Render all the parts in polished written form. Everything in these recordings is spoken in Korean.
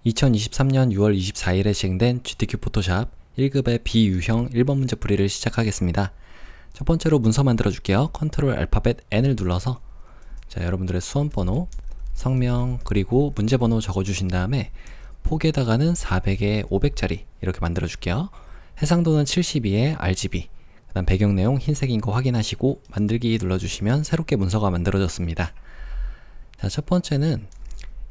2023년 6월 24일에 시행된 GTK 포토샵 1급의 비유형 1번 문제 풀이를 시작하겠습니다. 첫 번째로 문서 만들어 줄게요. 컨트롤 알파벳 N을 눌러서 여러분들의 수험번호, 성명, 그리고 문제번호 적어주신 다음에 폭에다가는 400에 500짜리 이렇게 만들어 줄게요. 해상도는 72에 RGB, 그 다음 배경내용 흰색인 거 확인하시고 만들기 눌러주시면 새롭게 문서가 만들어졌습니다. 자, 첫 번째는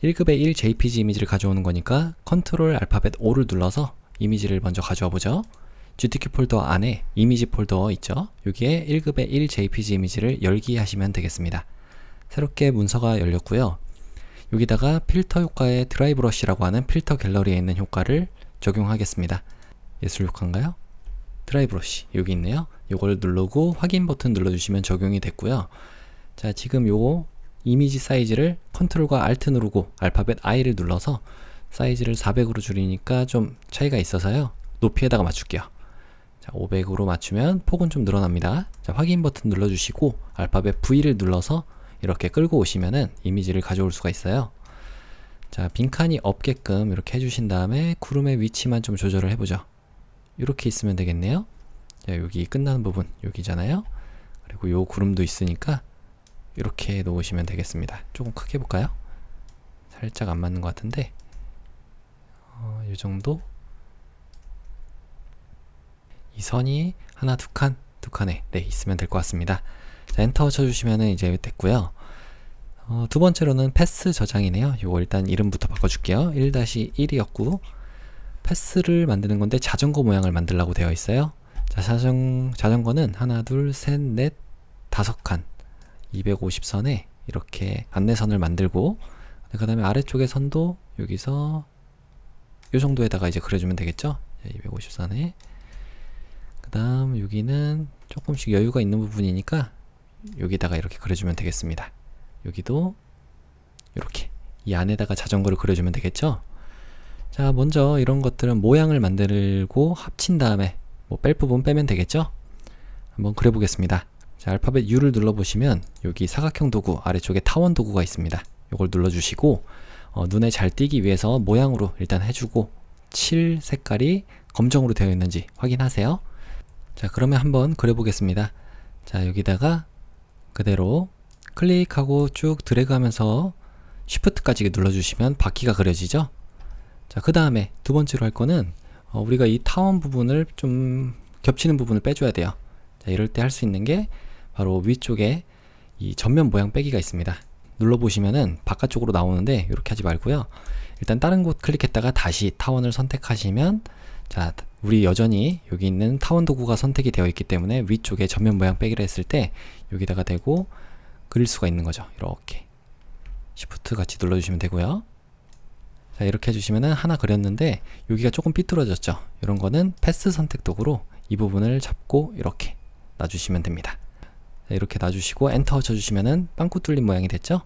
1급의 1 JPG 이미지를 가져오는 거니까 컨트롤 알파벳 O를 눌러서 이미지를 먼저 가져와 보죠. GTK 폴더 안에 이미지 폴더 있죠. 여기에 1급의 1 JPG 이미지를 열기 하시면 되겠습니다. 새롭게 문서가 열렸고요. 여기다가 필터 효과의 드라이 브러쉬라고 하는 필터 갤러리에 있는 효과를 적용하겠습니다. 예술 효과인가요? 드라이 브러쉬 여기 있네요. 이걸 누르고 확인 버튼 눌러주시면 적용이 됐고요. 자, 지금 요거 이미지 사이즈를 컨트롤과 알트 누르고 알파벳 I를 눌러서 사이즈를 400으로 줄이니까 좀 차이가 있어서요. 높이에다가 맞출게요. 자, 500으로 맞추면 폭은 좀 늘어납니다. 자, 확인 버튼 눌러주시고 알파벳 V를 눌러서 이렇게 끌고 오시면은 이미지를 가져올 수가 있어요. 자, 빈칸이 없게끔 이렇게 해주신 다음에 구름의 위치만 좀 조절을 해보죠. 이렇게 있으면 되겠네요. 자, 여기 끝나는 부분 여기잖아요. 그리고 요 구름도 있으니까 이렇게 놓으시면 되겠습니다. 조금 크게 볼까요? 살짝 안 맞는 것 같은데 이 정도. 이 선이 하나 두 칸에 있으면 될 것 같습니다. 자, 엔터 쳐주시면 이제 됐고요. 두 번째로는 패스 저장이네요. 요거 일단 이름부터 바꿔줄게요. 1-1이었고 패스를 만드는 건데 자전거 모양을 만들라고 되어 있어요. 자, 자전거는 하나 둘 셋 넷 5칸 250선에 이렇게 안내선을 만들고 그 다음에 아래쪽의 선도 여기서 요 정도에다가 이제 그려주면 되겠죠. 250선에 그 다음 여기는 조금씩 여유가 있는 부분이니까 여기다가 이렇게 그려주면 되겠습니다. 여기도 이렇게 이 안에다가 자전거를 그려주면 되겠죠. 자, 먼저 이런 것들은 모양을 만들고 합친 다음에 뭐 뺄 부분 빼면 되겠죠. 한번 그려보겠습니다. 자, 알파벳 U를 눌러보시면 여기 사각형 도구 아래쪽에 타원 도구가 있습니다. 이걸 눌러주시고 눈에 잘 띄기 위해서 모양으로 일단 해주고 칠 색깔이 검정으로 되어 있는지 확인하세요. 자, 그러면 한번 그려보겠습니다. 자, 여기다가 그대로 클릭하고 쭉 드래그 하면서 Shift까지 눌러주시면 바퀴가 그려지죠. 자, 그 다음에 두 번째로 할 거는 우리가 이 타원 부분을 좀 겹치는 부분을 빼줘야 돼요. 자, 이럴 때 할 수 있는 게 바로 위쪽에 이 전면 모양 빼기가 있습니다. 눌러보시면은 바깥쪽으로 나오는데 이렇게 하지 말고요. 일단 다른 곳 클릭했다가 다시 타원을 선택하시면 자, 우리 여전히 여기 있는 타원 도구가 선택이 되어 있기 때문에 위쪽에 전면 모양 빼기를 했을 때 여기다가 대고 그릴 수가 있는 거죠. 이렇게 Shift 같이 눌러주시면 되고요. 자, 이렇게 해주시면은 하나 그렸는데 여기가 조금 삐뚤어졌죠. 이런 거는 패스 선택 도구로 이 부분을 잡고 이렇게 놔주시면 됩니다. 자, 이렇게 놔주시고 엔터 쳐주시면은 빵꾸 뚫린 모양이 됐죠.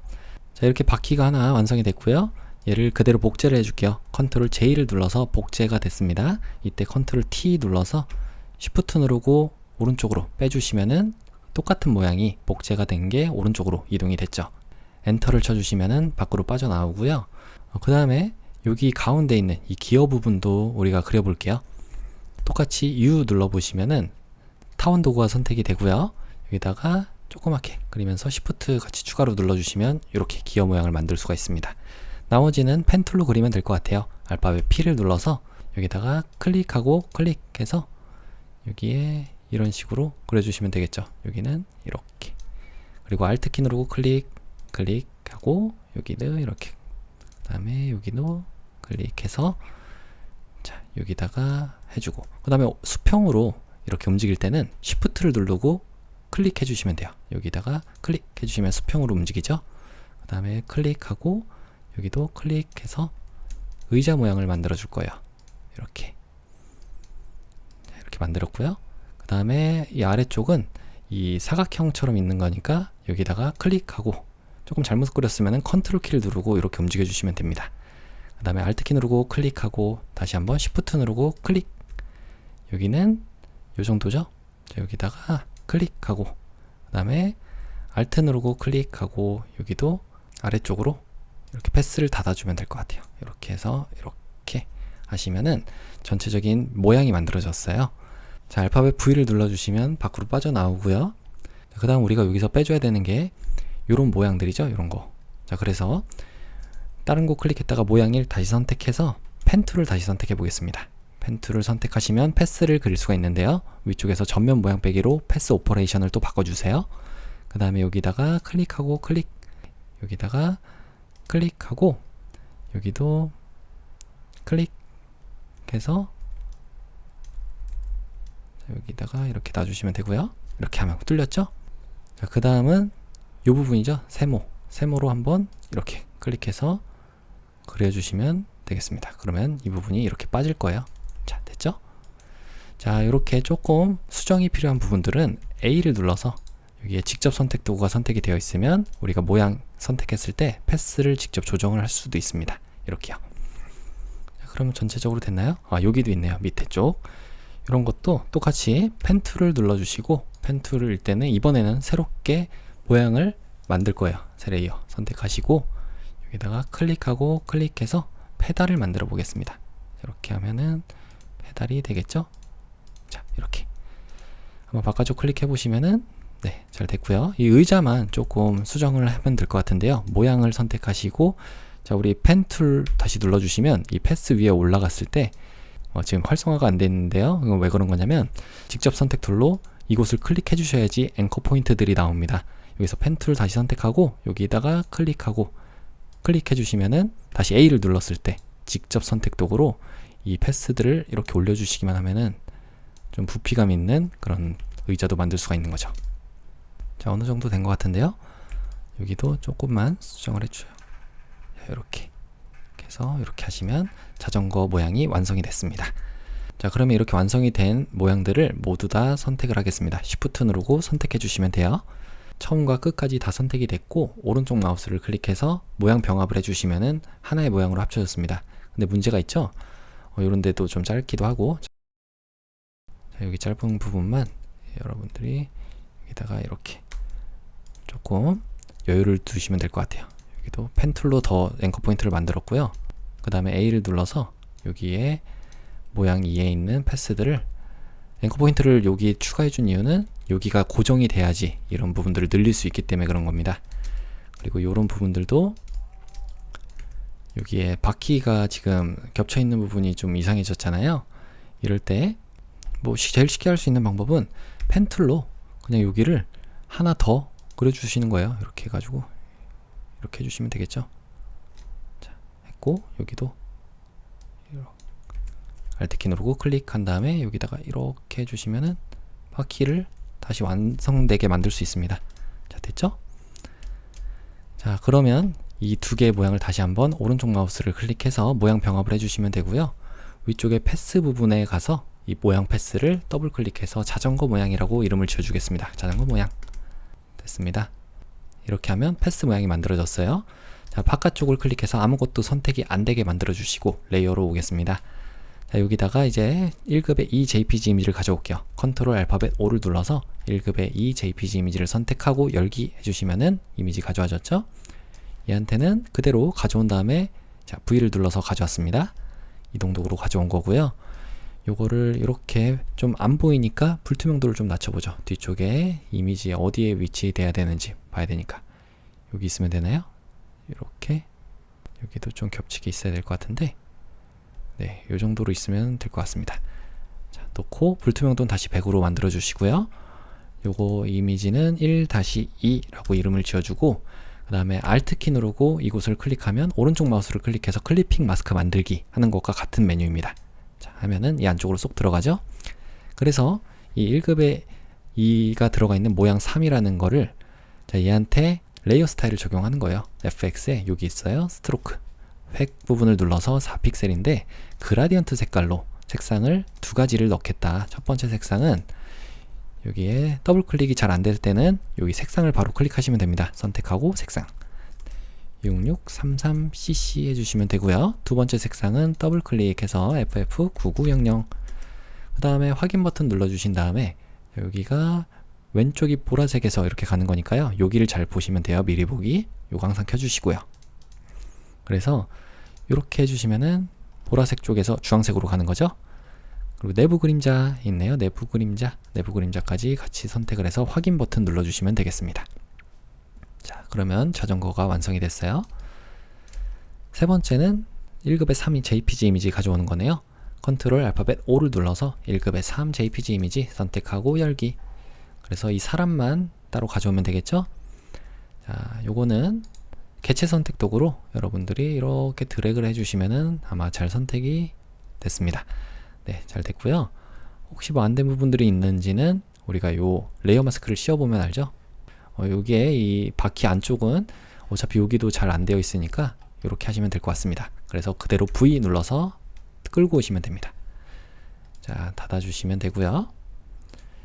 자, 이렇게 바퀴가 하나 완성이 됐고요. 얘를 그대로 복제를 해줄게요. 컨트롤 J를 눌러서 복제가 됐습니다. 이때 컨트롤 T 눌러서 Shift 누르고 오른쪽으로 빼주시면은 똑같은 모양이 복제가 된 게 오른쪽으로 이동이 됐죠. 엔터를 쳐주시면은 밖으로 빠져나오고요. 그 다음에 여기 가운데 있는 이 기어 부분도 우리가 그려볼게요. 똑같이 U 눌러보시면은 타원 도구가 선택이 되고요. 여기다가 조그맣게 그리면서 Shift 같이 추가로 눌러주시면 이렇게 기어 모양을 만들 수가 있습니다. 나머지는 펜 툴로 그리면 될 것 같아요. 알파벳 P를 눌러서 여기다가 클릭하고 클릭해서 여기에 이런 식으로 그려주시면 되겠죠. 여기는 이렇게 그리고 Alt 키 누르고 클릭하고 여기도 이렇게 그 다음에 여기도 클릭해서 자, 여기다가 해주고 그 다음에 수평으로 이렇게 움직일 때는 Shift를 누르고 클릭해 주시면 돼요. 여기다가 클릭해 주시면 수평으로 움직이죠. 그 다음에 클릭하고 여기도 클릭해서 의자 모양을 만들어 줄 거예요. 이렇게 만들었고요. 그 다음에 이 아래쪽은 이 사각형처럼 있는 거니까 여기다가 클릭하고 조금 잘못 그렸으면 컨트롤 키를 누르고 이렇게 움직여 주시면 됩니다. 그 다음에 Alt 키 누르고 클릭하고 다시 한번 Shift 누르고 클릭. 여기는 요 정도죠. 자, 여기다가 클릭하고 그 다음에 Alt 누르고 클릭하고 여기도 아래쪽으로 이렇게 패스를 닫아주면 될 것 같아요. 이렇게 해서 이렇게 하시면은 전체적인 모양이 만들어졌어요. 자, 알파벳 V를 눌러주시면 밖으로 빠져나오고요. 그 다음 우리가 여기서 빼줘야 되는 게 요런 모양들이죠. 요런 거. 자, 그래서 다른 곳 클릭했다가 모양 1 다시 선택해서 펜 툴을 다시 선택해 보겠습니다. 펜 툴을 선택하시면 패스를 그릴 수가 있는데요. 위쪽에서 전면 모양 빼기로 패스 오퍼레이션을 또 바꿔주세요. 그 다음에 여기다가 클릭하고 여기다가 클릭하고 여기도 클릭해서 여기다가 이렇게 놔주시면 되고요. 이렇게 하면 뚫렸죠? 자, 그 다음은 이 부분이죠. 세모로 한번 이렇게 클릭해서 그려주시면 되겠습니다. 그러면 이 부분이 이렇게 빠질 거예요. 자, 됐죠? 자, 이렇게 조금 수정이 필요한 부분들은 A를 눌러서 여기에 직접 선택 도구가 선택이 되어 있으면 우리가 모양 선택했을 때 패스를 직접 조정을 할 수도 있습니다. 이렇게요. 자, 그럼 전체적으로 됐나요? 아, 여기도 있네요. 밑에 쪽. 이런 것도 똑같이 펜 툴을 눌러주시고, 펜 툴을 일 때는 이번에는 새롭게 모양을 만들 거예요. 새 레이어 선택하시고 여기다가 클릭하고 클릭해서 페달을 만들어 보겠습니다. 이렇게 하면은 페달이 되겠죠? 자, 이렇게 한번 바깥쪽 클릭해 보시면은 네, 잘 됐고요. 이 의자만 조금 수정을 하면 될 것 같은데요. 모양을 선택하시고, 자, 우리 펜 툴 다시 눌러주시면 이 패스 위에 올라갔을 때 지금 활성화가 안 됐는데요. 이건 왜 그런 거냐면 직접 선택 툴로 이곳을 클릭해 주셔야지 앵커 포인트들이 나옵니다. 여기서 펜 툴 다시 선택하고 여기다가 클릭하고 클릭해 주시면은 다시 A를 눌렀을 때 직접 선택 도구로 이 패스들을 이렇게 올려주시기만 하면은 좀 부피감 있는 그런 의자도 만들 수가 있는 거죠. 자, 어느 정도 된 것 같은데요. 여기도 조금만 수정을 해줘요. 이렇게 해서 이렇게 하시면 자전거 모양이 완성이 됐습니다. 자, 그러면 이렇게 완성이 된 모양들을 모두 다 선택을 하겠습니다. Shift 누르고 선택해 주시면 돼요. 처음과 끝까지 다 선택이 됐고 오른쪽 마우스를 클릭해서 모양 병합을 해주시면은 하나의 모양으로 합쳐졌습니다. 근데 문제가 있죠? 이런 데도 좀 짧기도 하고, 자, 여기 짧은 부분만 여러분들이 여기다가 이렇게 조금 여유를 두시면 될 것 같아요. 여기도 펜 툴로 더 앵커 포인트를 만들었고요. 그 다음에 A를 눌러서 여기에 모양 2에 있는 패스들을 앵커 포인트를 여기 추가해 준 이유는 여기가 고정이 돼야지 이런 부분들을 늘릴 수 있기 때문에 그런 겁니다. 그리고 이런 부분들도 여기에 바퀴가 지금 겹쳐 있는 부분이 좀 이상해졌잖아요. 이럴 때 뭐 제일 쉽게 할 수 있는 방법은 펜 툴로 그냥 여기를 하나 더 그려주시는 거예요. 이렇게 해가지고 이렇게 해주시면 되겠죠. 자, 했고 여기도 Alt키 누르고 클릭한 다음에 여기다가 이렇게 해주시면은 바퀴를 다시 완성되게 만들 수 있습니다. 자, 됐죠? 자, 그러면 이 두 개의 모양을 다시 한번 오른쪽 마우스를 클릭해서 모양 병합을 해주시면 되고요. 위쪽에 패스 부분에 가서 이 모양 패스를 더블 클릭해서 자전거 모양이라고 이름을 지어주겠습니다. 자전거 모양. 됐습니다. 이렇게 하면 패스 모양이 만들어졌어요. 자, 바깥쪽을 클릭해서 아무것도 선택이 안 되게 만들어 주시고 레이어로 오겠습니다. 자, 여기다가 이제 1급의 이 JPG 이미지를 가져올게요. 컨트롤 알파벳 O를 눌러서 1급의 이 JPG 이미지를 선택하고 열기 해주시면은 이미지 가져와졌죠? 얘한테는 그대로 가져온 다음에 자, V를 눌러서 가져왔습니다. 이동도구로 가져온 거고요. 요거를 이렇게 좀 안 보이니까 불투명도를 좀 낮춰보죠. 뒤쪽에 이미지 어디에 위치돼야 되는지 봐야 되니까. 여기 있으면 되나요? 이렇게 여기도 좀 겹치게 있어야 될 것 같은데 네, 요 정도로 있으면 될 것 같습니다. 자, 놓고 불투명도는 다시 100으로 만들어 주시고요. 요거 이미지는 1-2라고 이름을 지어주고 그 다음에 Alt키 누르고 이곳을 클릭하면 오른쪽 마우스를 클릭해서 클리핑 마스크 만들기 하는 것과 같은 메뉴입니다. 자, 하면은 이 안쪽으로 쏙 들어가죠. 그래서 이 1급에 2가 들어가 있는 모양 3이라는 거를 자, 얘한테 레이어 스타일을 적용하는 거예요. FX에 여기 있어요. 스트로크 획 부분을 눌러서 4픽셀인데 그라디언트 색깔로 색상을 두 가지를 넣겠다. 첫 번째 색상은 여기에 더블 클릭이 잘 안 될 때는 여기 색상을 바로 클릭하시면 됩니다. 선택하고 색상 6633cc 해주시면 되고요. 두 번째 색상은 더블 클릭해서 FF9900 그 다음에 확인 버튼 눌러주신 다음에 여기가 왼쪽이 보라색에서 이렇게 가는 거니까요. 여기를 잘 보시면 돼요. 미리 보기 요거 항상 켜주시고요. 그래서 이렇게 해주시면은 보라색 쪽에서 주황색으로 가는 거죠. 그리고 내부 그림자 있네요. 내부 그림자까지 같이 선택을 해서 확인 버튼 눌러주시면 되겠습니다. 자, 그러면 자전거가 완성이 됐어요. 세 번째는 1급의 3이 JPG 이미지 가져오는 거네요. 컨트롤 알파벳 5를 눌러서 1급의 3 JPG 이미지 선택하고 열기. 그래서 이 사람만 따로 가져오면 되겠죠. 자, 요거는 개체 선택 도구로 여러분들이 이렇게 드래그를 해주시면은 아마 잘 선택이 됐습니다. 네, 잘 됐고요. 혹시 뭐 안 된 부분들이 있는지는 우리가 요 레이어 마스크를 씌워보면 알죠? 여기에 이 바퀴 안쪽은 어차피 여기도 잘 안 되어 있으니까 이렇게 하시면 될 것 같습니다. 그래서 그대로 V 눌러서 끌고 오시면 됩니다. 자, 닫아주시면 되고요.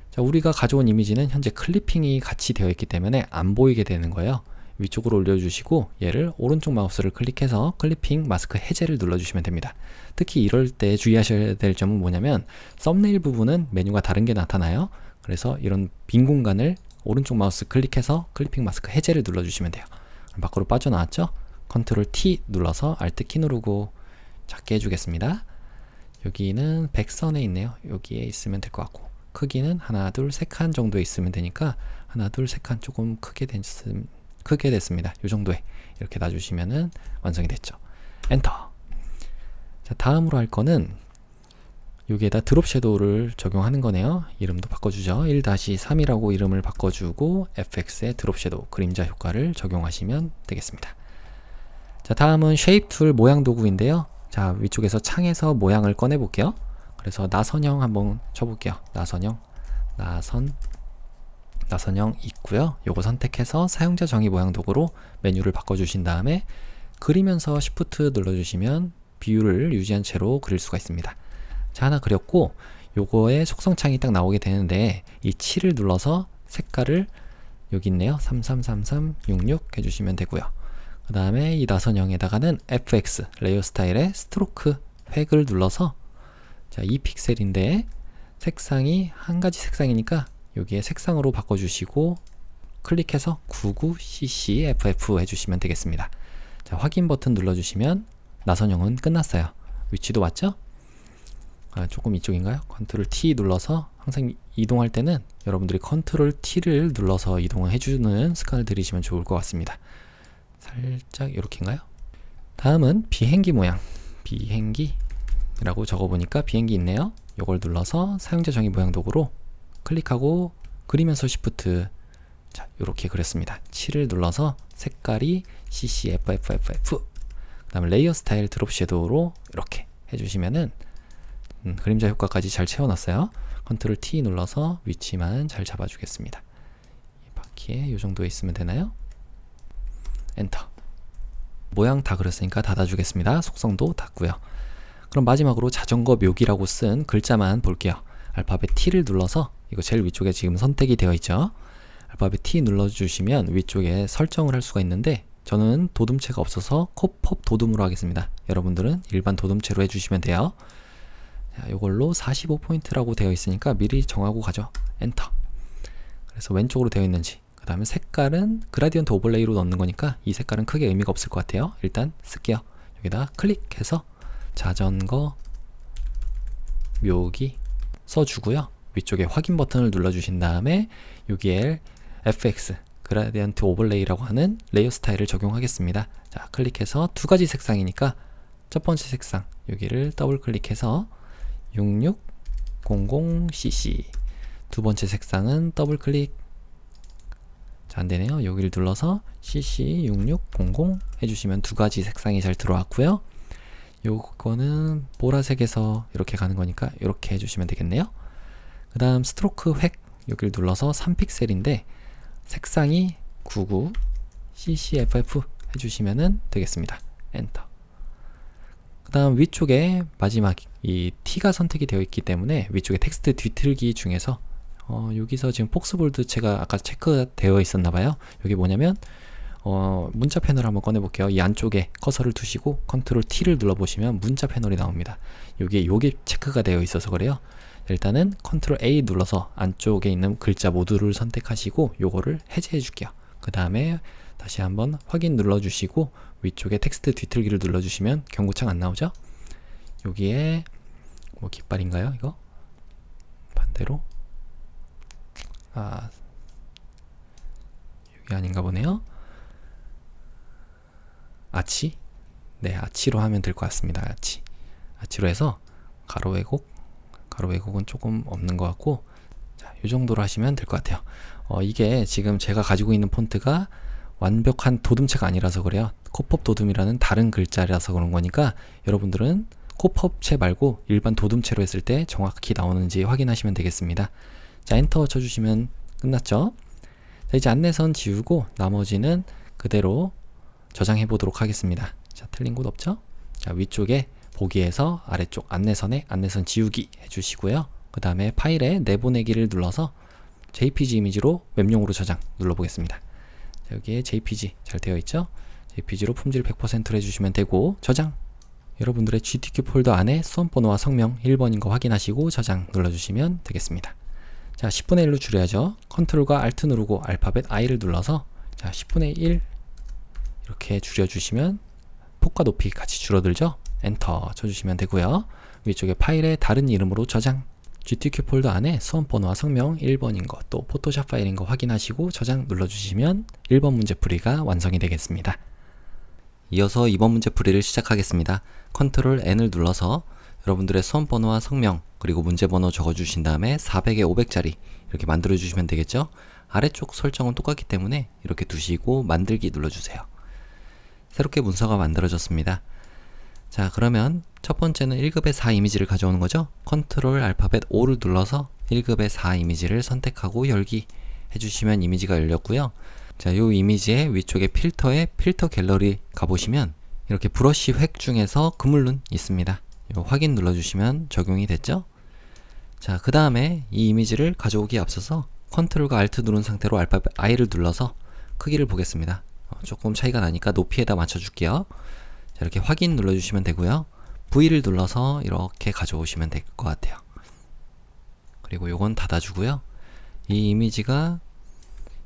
자, 우리가 가져온 이미지는 현재 클리핑이 같이 되어 있기 때문에 안 보이게 되는 거예요. 위쪽으로 올려주시고 얘를 오른쪽 마우스를 클릭해서 클리핑 마스크 해제를 눌러주시면 됩니다. 특히 이럴 때 주의하셔야 될 점은 뭐냐면 썸네일 부분은 메뉴가 다른 게 나타나요. 그래서 이런 빈 공간을 오른쪽 마우스 클릭해서 클리핑 마스크 해제를 눌러주시면 돼요. 밖으로 빠져나왔죠? 컨트롤 T 눌러서 Alt 키 누르고 작게 해주겠습니다. 여기는 백선에 있네요. 여기에 있으면 될 것 같고 크기는 하나, 둘, 세 칸 정도에 있으면 되니까 하나, 둘, 세 칸 조금 크게 됐습니다. 이 정도에 이렇게 놔주시면은 완성이 됐죠. 엔터. 자, 다음으로 할 거는 여기에다 드롭 섀도우를 적용하는 거네요. 이름도 바꿔주죠. 1-3이라고 이름을 바꿔주고 FX에 드롭 섀도우 그림자 효과를 적용하시면 되겠습니다. 자, 다음은 쉐입 툴 모양 도구인데요. 자, 위쪽에서 창에서 모양을 꺼내 볼게요. 그래서 나선형 한번 쳐볼게요. 나선형 있고요. 요거 선택해서 사용자 정의 모양 도구로 메뉴를 바꿔주신 다음에 그리면서 Shift 눌러주시면 비율을 유지한 채로 그릴 수가 있습니다. 자, 하나 그렸고 요거의 속성창이 딱 나오게 되는데 이 7을 눌러서 색깔을 여기 있네요. 333366 해주시면 되고요. 그 다음에 이 나선형에다가는 FX 레이어 스타일의 스트로크 획을 눌러서 자, 2픽셀인데 색상이 한 가지 색상이니까 여기에 색상으로 바꿔주시고 클릭해서 99CCFF 해주시면 되겠습니다. 자, 확인 버튼 눌러주시면 나선형은 끝났어요. 위치도 맞죠? 조금 이쪽인가요? 컨트롤 T 눌러서 항상 이동할 때는 여러분들이 컨트롤 T를 눌러서 이동을 해주는 습관을 들이시면 좋을 것 같습니다. 살짝 이렇게인가요? 다음은 비행기 모양. 비행기라고 적어보니까 비행기 있네요. 이걸 눌러서 사용자 정의 모양 도구로 클릭하고 그리면서 Shift 자, 이렇게 그렸습니다. 7을 눌러서 색깔이 CCFFFF 그 다음에 레이어 스타일 드롭 섀도우로 이렇게 해주시면은 그림자 효과까지 잘 채워놨어요. 컨트롤 T 눌러서 위치만 잘 잡아주겠습니다. 이 바퀴에 이 정도에 있으면 되나요? 엔터. 모양 다 그렸으니까 닫아주겠습니다. 속성도 닫고요. 그럼 마지막으로 자전거 묘기라고 쓴 글자만 볼게요. 알파벳 T를 눌러서 이거 제일 위쪽에 지금 선택이 되어 있죠. 알파벳 T 눌러주시면 위쪽에 설정을 할 수가 있는데 저는 도둠체가 없어서 코펍 도둠으로 하겠습니다. 여러분들은 일반 도둠체로 해주시면 돼요. 자, 이걸로 45포인트라고 되어 있으니까 미리 정하고 가죠. 엔터. 그래서 왼쪽으로 되어 있는지 그 다음에 색깔은 그라디언트 오버레이로 넣는 거니까 이 색깔은 크게 의미가 없을 것 같아요. 일단 쓸게요. 여기다 클릭해서 자전거 묘기 써주고요. 위쪽에 확인 버튼을 눌러주신 다음에 여기에 FX 그라디언트 오버레이라고 하는 레이어 스타일을 적용하겠습니다. 자, 클릭해서 두 가지 색상이니까 첫 번째 색상 여기를 더블 클릭해서 6600cc 두 번째 색상은 더블 클릭 자, 안되네요. 여기를 눌러서 cc6600 해주시면 두 가지 색상이 잘 들어왔고요. 요거는 보라색에서 이렇게 가는 거니까 이렇게 해주시면 되겠네요. 그 다음 스트로크 획 여기를 눌러서 3픽셀인데 색상이 99CCFF 해주시면 되겠습니다. 엔터. 그 다음 위쪽에 마지막 이 T가 선택이 되어 있기 때문에 위쪽에 텍스트 뒤틀기 중에서 여기서 지금 폭스볼드체가 아까 체크되어 있었나봐요. 여기 뭐냐면 문자 패널 한번 꺼내볼게요. 이 안쪽에 커서를 두시고 컨트롤 T를 눌러보시면 문자 패널이 나옵니다. 요게 체크가 되어 있어서 그래요. 일단은 컨트롤 A 눌러서 안쪽에 있는 글자 모두를 선택하시고 요거를 해제해 줄게요. 그 다음에 다시 한번 확인 눌러주시고 위쪽에 텍스트 뒤틀기를 눌러주시면 경고창 안 나오죠? 여기에 뭐 깃발인가요? 이거? 반대로? 여기 아닌가 보네요. 아치? 네, 아치로 하면 될 것 같습니다. 아치로 해서 가로 왜곡은 조금 없는 것 같고, 자, 이 정도로 하시면 될 것 같아요. 이게 지금 제가 가지고 있는 폰트가 완벽한 도둠체가 아니라서 그래요. 코펍 도둠이라는 다른 글자라서 그런 거니까 여러분들은 코펍체 말고 일반 도둠체로 했을 때 정확히 나오는지 확인하시면 되겠습니다. 자, 엔터 쳐주시면 끝났죠? 자, 이제 안내선 지우고 나머지는 그대로 저장해 보도록 하겠습니다. 자, 틀린 곳 없죠? 자, 위쪽에 보기에서 아래쪽 안내선에 안내선 지우기 해주시고요. 그 다음에 파일에 내보내기를 눌러서 JPG 이미지로 웹용으로 저장 눌러보겠습니다. 자, 여기에 JPG 잘 되어 있죠? JPG로 품질 100%로 해주시면 되고 저장! 여러분들의 GTK 폴더 안에 수험번호와 성명 1번인 거 확인하시고 저장 눌러주시면 되겠습니다. 자, 10분의 1로 줄여야죠. 컨트롤과 Alt 누르고 알파벳 I를 눌러서 자, 10분의 1 이렇게 줄여주시면 폭과 높이 같이 줄어들죠? 엔터 쳐주시면 되고요. 위쪽에 파일에 다른 이름으로 저장, GTK 폴더 안에 수험번호와 성명 1번인 거, 또 포토샵 파일인 거 확인하시고 저장 눌러주시면 1번 문제 풀이가 완성이 되겠습니다. 이어서 2번 문제 풀이를 시작하겠습니다. 컨트롤 N을 눌러서 여러분들의 수험번호와 성명 그리고 문제번호 적어주신 다음에 400에 500짜리 이렇게 만들어주시면 되겠죠? 아래쪽 설정은 똑같기 때문에 이렇게 두시고 만들기 눌러주세요. 새롭게 문서가 만들어졌습니다. 자, 그러면 첫 번째는 1급의 4 이미지를 가져오는 거죠. 컨트롤 알파벳 O를 눌러서 1급의 4 이미지를 선택하고 열기 해주시면 이미지가 열렸고요. 자, 요 이미지의 위쪽에 필터에 필터 갤러리 가보시면 이렇게 브러쉬 획 중에서 그물눈 있습니다. 요 확인 눌러주시면 적용이 됐죠. 자, 그 다음에 이 이미지를 가져오기에 앞서서 컨트롤과 알트 누른 상태로 알파벳 I를 눌러서 크기를 보겠습니다. 조금 차이가 나니까 높이에다 맞춰줄게요. 자, 이렇게 확인 눌러주시면 되고요. V를 눌러서 이렇게 가져오시면 될 것 같아요. 그리고 요건 닫아주고요. 이 이미지가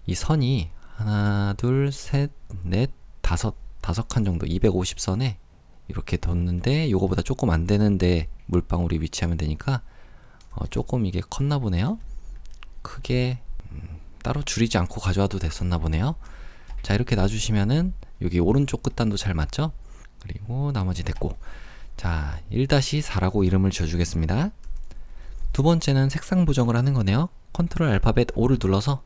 이 선이 하나, 둘, 셋, 넷, 다섯 칸 정도 250선에 이렇게 뒀는데 요거보다 조금 안 되는데 물방울이 위치하면 되니까 조금 이게 컸나 보네요. 크게 따로 줄이지 않고 가져와도 됐었나 보네요. 자, 이렇게 놔주시면은 여기 오른쪽 끝단도 잘 맞죠? 그리고 나머지 됐고, 자, 1-4라고 이름을 지어주겠습니다. 두 번째는 색상 보정을 하는 거네요. 컨트롤 알파벳 O를 눌러서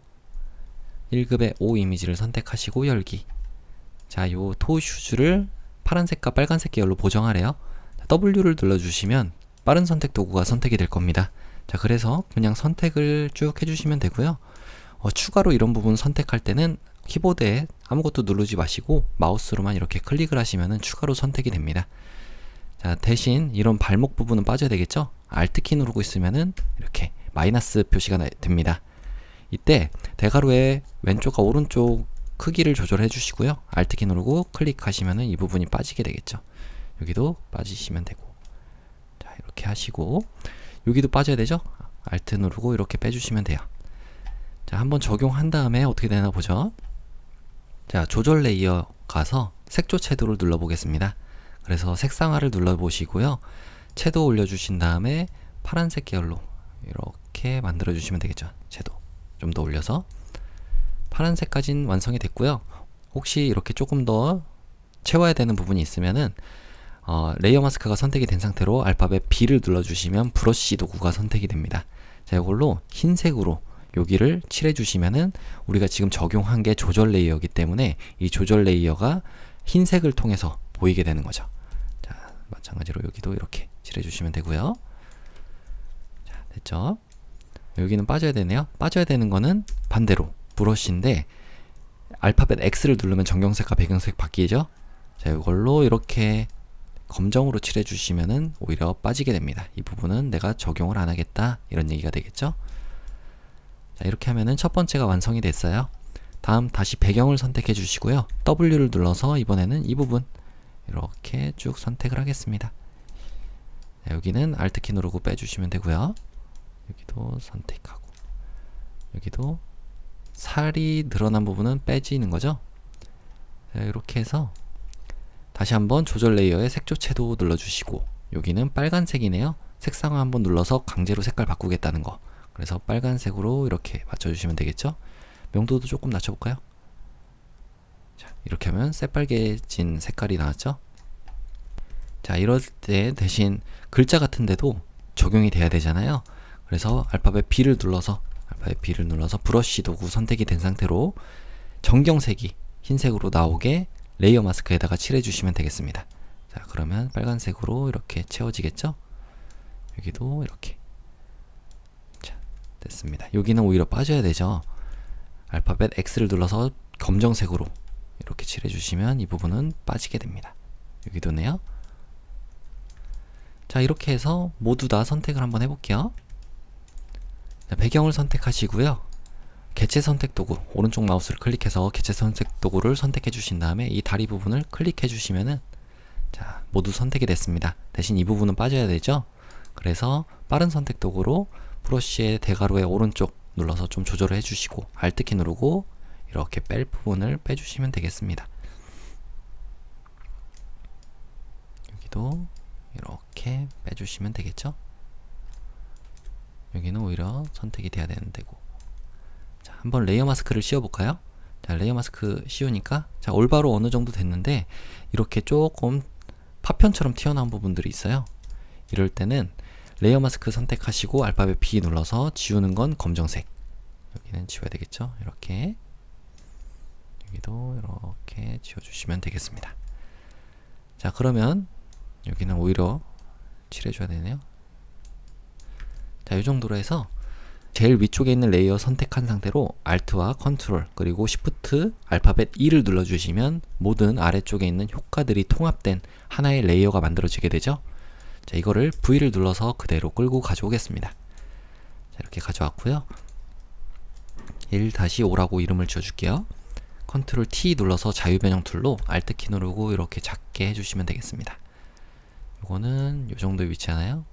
1급의 5 이미지를 선택하시고 열기. 자, 요 토 슈즈를 파란색과 빨간색 계열로 보정하래요. W를 눌러주시면 빠른 선택 도구가 선택이 될 겁니다. 자, 그래서 그냥 선택을 쭉 해주시면 되고요. 추가로 이런 부분 선택할 때는 키보드에 아무것도 누르지 마시고 마우스로만 이렇게 클릭을 하시면 추가로 선택이 됩니다. 자, 대신 이런 발목 부분은 빠져야 되겠죠? Alt키 누르고 있으면은 이렇게 마이너스 표시가 됩니다. 이때 대괄호의 왼쪽과 오른쪽 크기를 조절해 주시고요. Alt키 누르고 클릭하시면은 이 부분이 빠지게 되겠죠. 여기도 빠지시면 되고, 자, 이렇게 하시고 여기도 빠져야 되죠? Alt 누르고 이렇게 빼주시면 돼요. 자, 한번 적용한 다음에 어떻게 되나 보죠. 자, 조절 레이어 가서 색조 채도를 눌러 보겠습니다. 그래서 색상화를 눌러 보시고요. 채도 올려주신 다음에 파란색 계열로 이렇게 만들어 주시면 되겠죠. 채도 좀 더 올려서 파란색까지는 완성이 됐고요. 혹시 이렇게 조금 더 채워야 되는 부분이 있으면은 레이어 마스크가 선택이 된 상태로 알파벳 B를 눌러주시면 브러쉬 도구가 선택이 됩니다. 자, 이걸로 흰색으로 여기를 칠해 주시면은 우리가 지금 적용한 게 조절 레이어이기 때문에 이 조절 레이어가 흰색을 통해서 보이게 되는 거죠. 자, 마찬가지로 여기도 이렇게 칠해 주시면 되고요. 자, 됐죠? 여기는 빠져야 되네요. 빠져야 되는 거는 반대로 브러쉬인데 알파벳 X를 누르면 정경색과 배경색 바뀌죠? 자, 이걸로 이렇게 검정으로 칠해 주시면은 오히려 빠지게 됩니다. 이 부분은 내가 적용을 안 하겠다 이런 얘기가 되겠죠? 자, 이렇게 하면은 첫 번째가 완성이 됐어요. 다음 다시 배경을 선택해 주시고요. W를 눌러서 이번에는 이 부분 이렇게 쭉 선택을 하겠습니다. 자, 여기는 Alt키 누르고 빼주시면 되고요. 여기도 선택하고 여기도 살이 늘어난 부분은 빼지는 거죠. 자, 이렇게 해서 다시 한번 조절 레이어의 색조채도 눌러주시고, 여기는 빨간색이네요. 색상을 한번 눌러서 강제로 색깔 바꾸겠다는 거. 그래서 빨간색으로 이렇게 맞춰주시면 되겠죠. 명도도 조금 낮춰볼까요? 자, 이렇게 하면 새빨개진 색깔이 나왔죠. 자, 이럴 때 대신 글자 같은데도 적용이 돼야 되잖아요. 그래서 알파벳 B를 눌러서 브러쉬 도구 선택이 된 상태로 정경색이 흰색으로 나오게 레이어 마스크에다가 칠해 주시면 되겠습니다. 자, 그러면 빨간색으로 이렇게 채워지겠죠? 여기도 이렇게. 자, 됐습니다. 여기는 오히려 빠져야 되죠. 알파벳 X를 눌러서 검정색으로 이렇게 칠해 주시면 이 부분은 빠지게 됩니다. 여기도네요. 자, 이렇게 해서 모두 다 선택을 한번 해볼게요. 자, 배경을 선택하시고요. 개체 선택 도구, 오른쪽 마우스를 클릭해서 개체 선택 도구를 선택해 주신 다음에 이 다리 부분을 클릭해 주시면은, 자, 모두 선택이 됐습니다. 대신 이 부분은 빠져야 되죠. 그래서 빠른 선택 도구로 브러쉬의 대가로의 오른쪽 눌러서 좀 조절을 해주시고, Alt키 누르고 이렇게 뺄 부분을 빼주시면 되겠습니다. 여기도 이렇게 빼주시면 되겠죠. 여기는 오히려 선택이 돼야 되는 데고. 자, 한번 레이어 마스크를 씌워볼까요? 자, 레이어 마스크 씌우니까, 자, 올바로 어느 정도 됐는데 이렇게 조금 파편처럼 튀어나온 부분들이 있어요. 이럴 때는 레이어 마스크 선택하시고 알파벳 B 눌러서 지우는 건 검정색, 여기는 지워야 되겠죠. 이렇게 여기도 이렇게 지워주시면 되겠습니다. 자, 그러면 여기는 오히려 칠해줘야 되네요. 자, 이 정도로 해서 제일 위쪽에 있는 레이어 선택한 상태로 Alt와 Ctrl 그리고 Shift 알파벳 E를 눌러주시면 모든 아래쪽에 있는 효과들이 통합된 하나의 레이어가 만들어지게 되죠. 자, 이거를 V를 눌러서 그대로 끌고 가져오겠습니다. 자, 이렇게 가져왔고요. 1-5라고 이름을 지어줄게요. Ctrl T 눌러서 자유변형 툴로 Alt키 누르고 이렇게 작게 해주시면 되겠습니다. 이거는 이 정도에 위치하나요?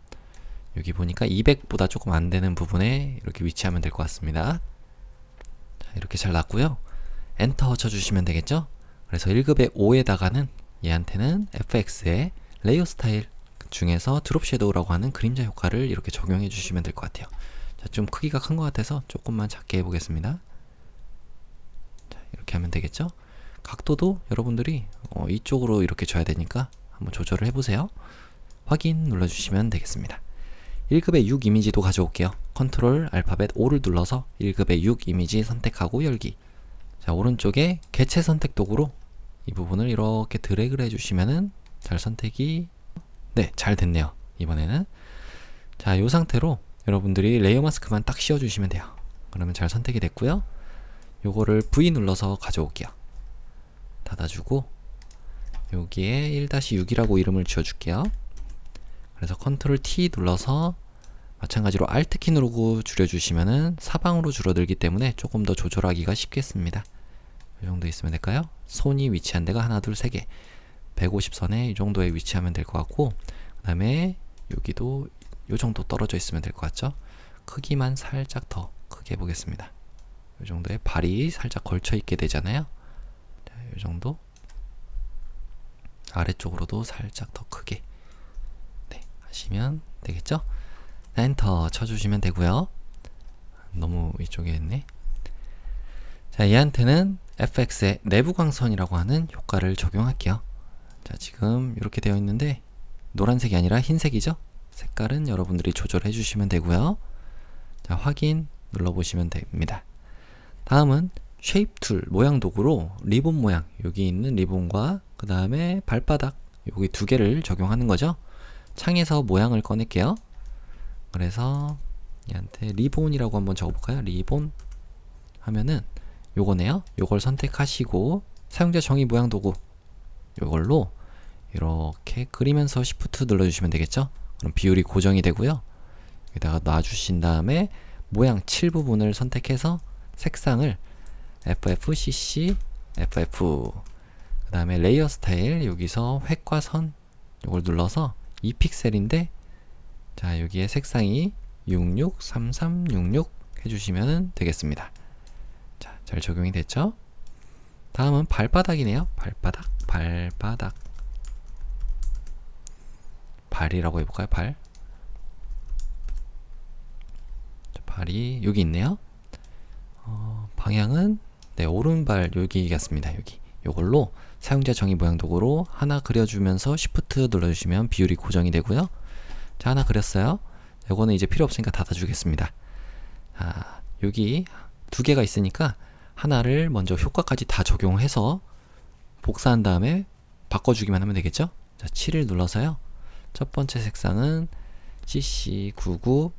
여기 보니까 200보다 조금 안 되는 부분에 이렇게 위치하면 될 것 같습니다. 자, 이렇게 잘 났고요. 엔터 쳐주시면 되겠죠? 그래서 1급의 5에다가는 얘한테는 FX의 레이어 스타일 중에서 드롭 섀도우라고 하는 그림자 효과를 이렇게 적용해 주시면 될 것 같아요. 자, 좀 크기가 큰 것 같아서 조금만 작게 해보겠습니다. 자, 이렇게 하면 되겠죠? 각도도 여러분들이 이쪽으로 이렇게 줘야 되니까 한번 조절을 해보세요. 확인 눌러주시면 되겠습니다. 1급의 6 이미지도 가져올게요. 컨트롤 알파벳 5를 눌러서 1급의 6 이미지 선택하고 열기. 자, 오른쪽에 개체 선택 도구로 이 부분을 이렇게 드래그를 해주시면은 잘 선택이, 네, 잘 됐네요. 이번에는. 자, 이 상태로 여러분들이 레이어 마스크만 딱 씌워주시면 돼요. 그러면 잘 선택이 됐고요. 요거를 V 눌러서 가져올게요. 닫아주고 여기에 1-6이라고 이름을 지어줄게요. 그래서 Ctrl T 눌러서 마찬가지로 Alt키 누르고 줄여주시면은 사방으로 줄어들기 때문에 조금 더 조절하기가 쉽겠습니다. 이 정도 있으면 될까요? 손이 위치한 데가 하나, 둘, 세 개. 150선에 이 정도에 위치하면 될 것 같고, 그 다음에 여기도 이 정도 떨어져 있으면 될 것 같죠? 크기만 살짝 더 크게 해보겠습니다. 이 정도에 발이 살짝 걸쳐 있게 되잖아요. 자, 이 정도. 아래쪽으로도 살짝 더 크게. 네, 하시면 되겠죠? 엔터 쳐주시면 되고요. 너무 이쪽에 있네. 자, 얘한테는 FX의 내부 광선이라고 하는 효과를 적용할게요. 자, 지금 이렇게 되어 있는데 노란색이 아니라 흰색이죠? 색깔은 여러분들이 조절해 주시면 되고요. 자, 확인 눌러보시면 됩니다. 다음은 쉐입 툴 모양 도구로 리본 모양, 여기 있는 리본과 그 다음에 발바닥, 여기 두 개를 적용하는 거죠. 창에서 모양을 꺼낼게요. 그래서 얘한테 리본이라고 한번 적어볼까요? 리본 하면은 요거네요. 요걸 선택하시고 사용자 정의 모양 도구 요걸로 이렇게 그리면서 Shift 눌러주시면 되겠죠. 그럼 비율이 고정이 되고요. 여기다가 놔주신 다음에 모양 7 부분을 선택해서 색상을 FFCC FF, 그 다음에 레이어 스타일 여기서 획과 선 요걸 눌러서 2픽셀인데 자, 여기에 색상이 663366 해주시면 되겠습니다. 자, 잘 적용이 됐죠? 다음은 발바닥이네요. 발바닥 발이라고 해볼까요? 발. 발이 여기 있네요. 방향은 네, 오른발 여기겠습니다. 여기. 요걸로 사용자 정의 모양 도구로 하나 그려주면서 Shift 눌러주시면 비율이 고정이 되고요. 자, 하나 그렸어요. 요거는 이제 필요 없으니까 닫아주겠습니다. 자, 여기 두 개가 있으니까 하나를 먼저 효과까지 다 적용해서 복사한 다음에 바꿔주기만 하면 되겠죠? 자, 7을 눌러서요. 첫 번째 색상은 CC99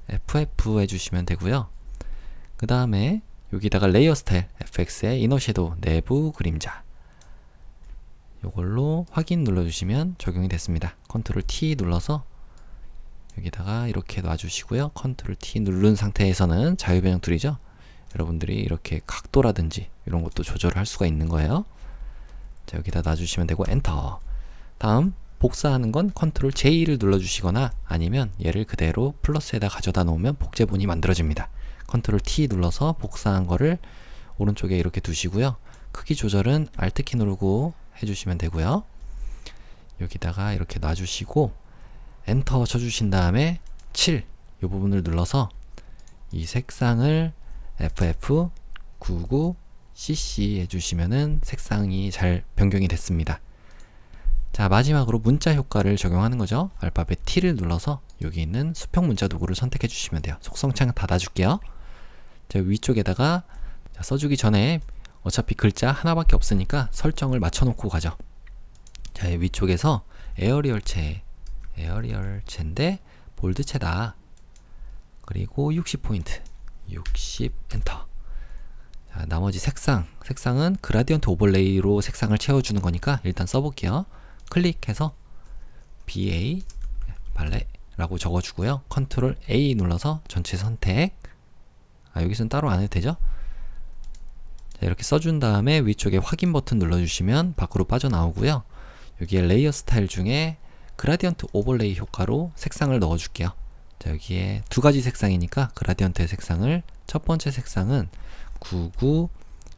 FF 해주시면 되고요. 그 다음에 여기다가 레이어 스타일 FX의 이너 섀도우 내부 그림자 요걸로 확인 눌러주시면 적용이 됐습니다. 컨트롤 T 눌러서 여기다가 이렇게 놔주시고요. 컨트롤 T 누른 상태에서는 자유변형 툴이죠. 여러분들이 이렇게 각도라든지 이런 것도 조절을 할 수가 있는 거예요. 자, 여기다 놔주시면 되고 엔터. 다음 복사하는 건 컨트롤 J를 눌러주시거나 아니면 얘를 그대로 플러스에다 가져다 놓으면 복제본이 만들어집니다. 컨트롤 T 눌러서 복사한 거를 오른쪽에 이렇게 두시고요. 크기 조절은 Alt 키 누르고 해주시면 되고요. 여기다가 이렇게 놔주시고 엔터 쳐주신 다음에 7 이 부분을 눌러서 이 색상을 FF99CC 해주시면은 색상이 잘 변경이 됐습니다. 자, 마지막으로 문자 효과를 적용하는 거죠. 알파벳 T를 눌러서 여기 있는 수평 문자 도구를 선택해 주시면 돼요. 속성창 닫아줄게요. 자, 위쪽에다가 써주기 전에 어차피 글자 하나밖에 없으니까 설정을 맞춰놓고 가죠. 자, 위쪽에서 에어리얼체인데 볼드체다. 그리고 60포인트 60 엔터. 자, 나머지 색상은 그라디언트 오버레이로 색상을 채워주는 거니까 일단 써볼게요. 클릭해서 BA 발레라고 적어주고요. 컨트롤 A 눌러서 전체 선택. 여기서는 따로 안 해도 되죠? 자, 이렇게 써준 다음에 위쪽에 확인 버튼 눌러주시면 밖으로 빠져나오고요. 여기에 레이어 스타일 중에 그라디언트 오버레이 효과로 색상을 넣어줄게요. 자, 여기에 두 가지 색상이니까 그라디언트의 색상을 첫 번째 색상은 99,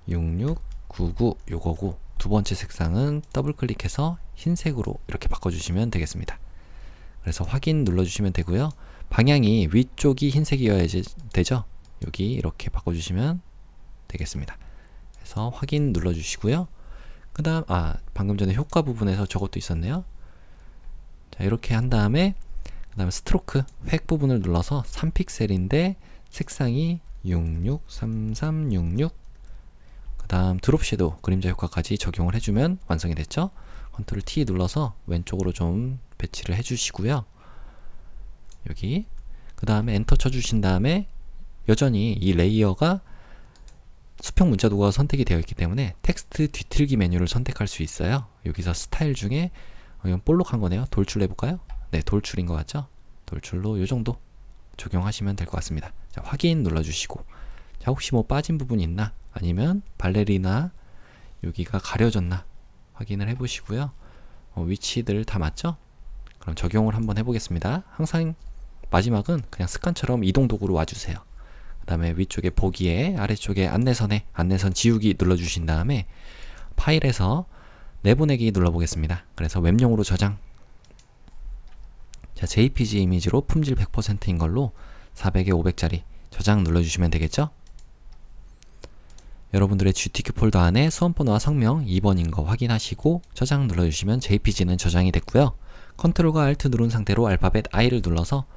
66, 99 요거고 두 번째 색상은 더블 클릭해서 흰색으로 이렇게 바꿔주시면 되겠습니다. 그래서 확인 눌러주시면 되고요. 방향이 위쪽이 흰색이어야 되죠. 여기 이렇게 바꿔주시면 되겠습니다. 그래서 확인 눌러주시고요. 그 다음 방금 전에 효과 부분에서 저것도 있었네요. 자, 이렇게 한 다음에 그 다음에 스트로크 획 부분을 눌러서 3픽셀인데 색상이 66, 3366 그 다음 드롭 섀도우 그림자 효과까지 적용을 해주면 완성이 됐죠. 컨트롤 T 눌러서 왼쪽으로 좀 배치를 해주시고요. 여기 그 다음에 엔터 쳐주신 다음에 여전히 이 레이어가 수평 문자 도구가 선택이 되어 있기 때문에 텍스트 뒤틀기 메뉴를 선택할 수 있어요. 여기서 스타일 중에 이건 볼록한 거네요. 돌출 해볼까요? 네, 돌출인 것 같죠? 돌출로 이 정도 적용하시면 될 것 같습니다. 자, 확인 눌러주시고 자, 혹시 뭐 빠진 부분이 있나 아니면 발레리나 여기가 가려졌나 확인을 해보시고요. 위치들 다 맞죠? 그럼 적용을 한번 해보겠습니다. 항상 마지막은 그냥 습관처럼 이동 도구로 와주세요. 그 다음에 위쪽에 보기에 아래쪽에 안내선에 안내선 지우기 눌러주신 다음에 파일에서 내보내기 눌러보겠습니다. 그래서 웹용으로 저장. 자, JPG 이미지로 품질 100%인 걸로 400에 500짜리 저장 눌러주시면 되겠죠? 여러분들의 GTK 폴더 안에 수험번호와 성명 2번인 거 확인하시고 저장 눌러주시면 JPG는 저장이 됐고요. 컨트롤과 Alt 누른 상태로 알파벳 I를 눌러서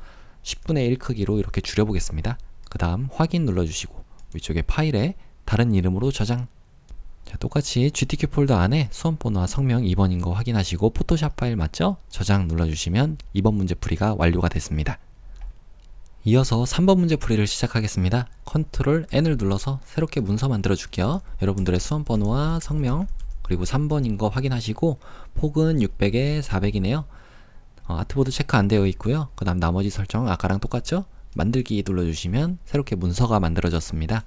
10분의 1 크기로 이렇게 줄여보겠습니다. 그 다음 확인 눌러주시고 위쪽에 파일에 다른 이름으로 저장. 자, 똑같이 GTK 폴더 안에 수험번호와 성명 2번인 거 확인하시고 포토샵 파일 맞죠? 저장 눌러주시면 2번 문제 풀이가 완료가 됐습니다. 이어서 3번 문제 풀이를 시작하겠습니다. 컨트롤 N을 눌러서 새롭게 문서 만들어 줄게요. 여러분들의 수험번호와 성명 그리고 3번인 거 확인하시고 폭은 600에 400이네요. 아트보드 체크 안 되어 있고요. 그 다음 나머지 설정 아까랑 똑같죠? 만들기 눌러주시면 새롭게 문서가 만들어졌습니다.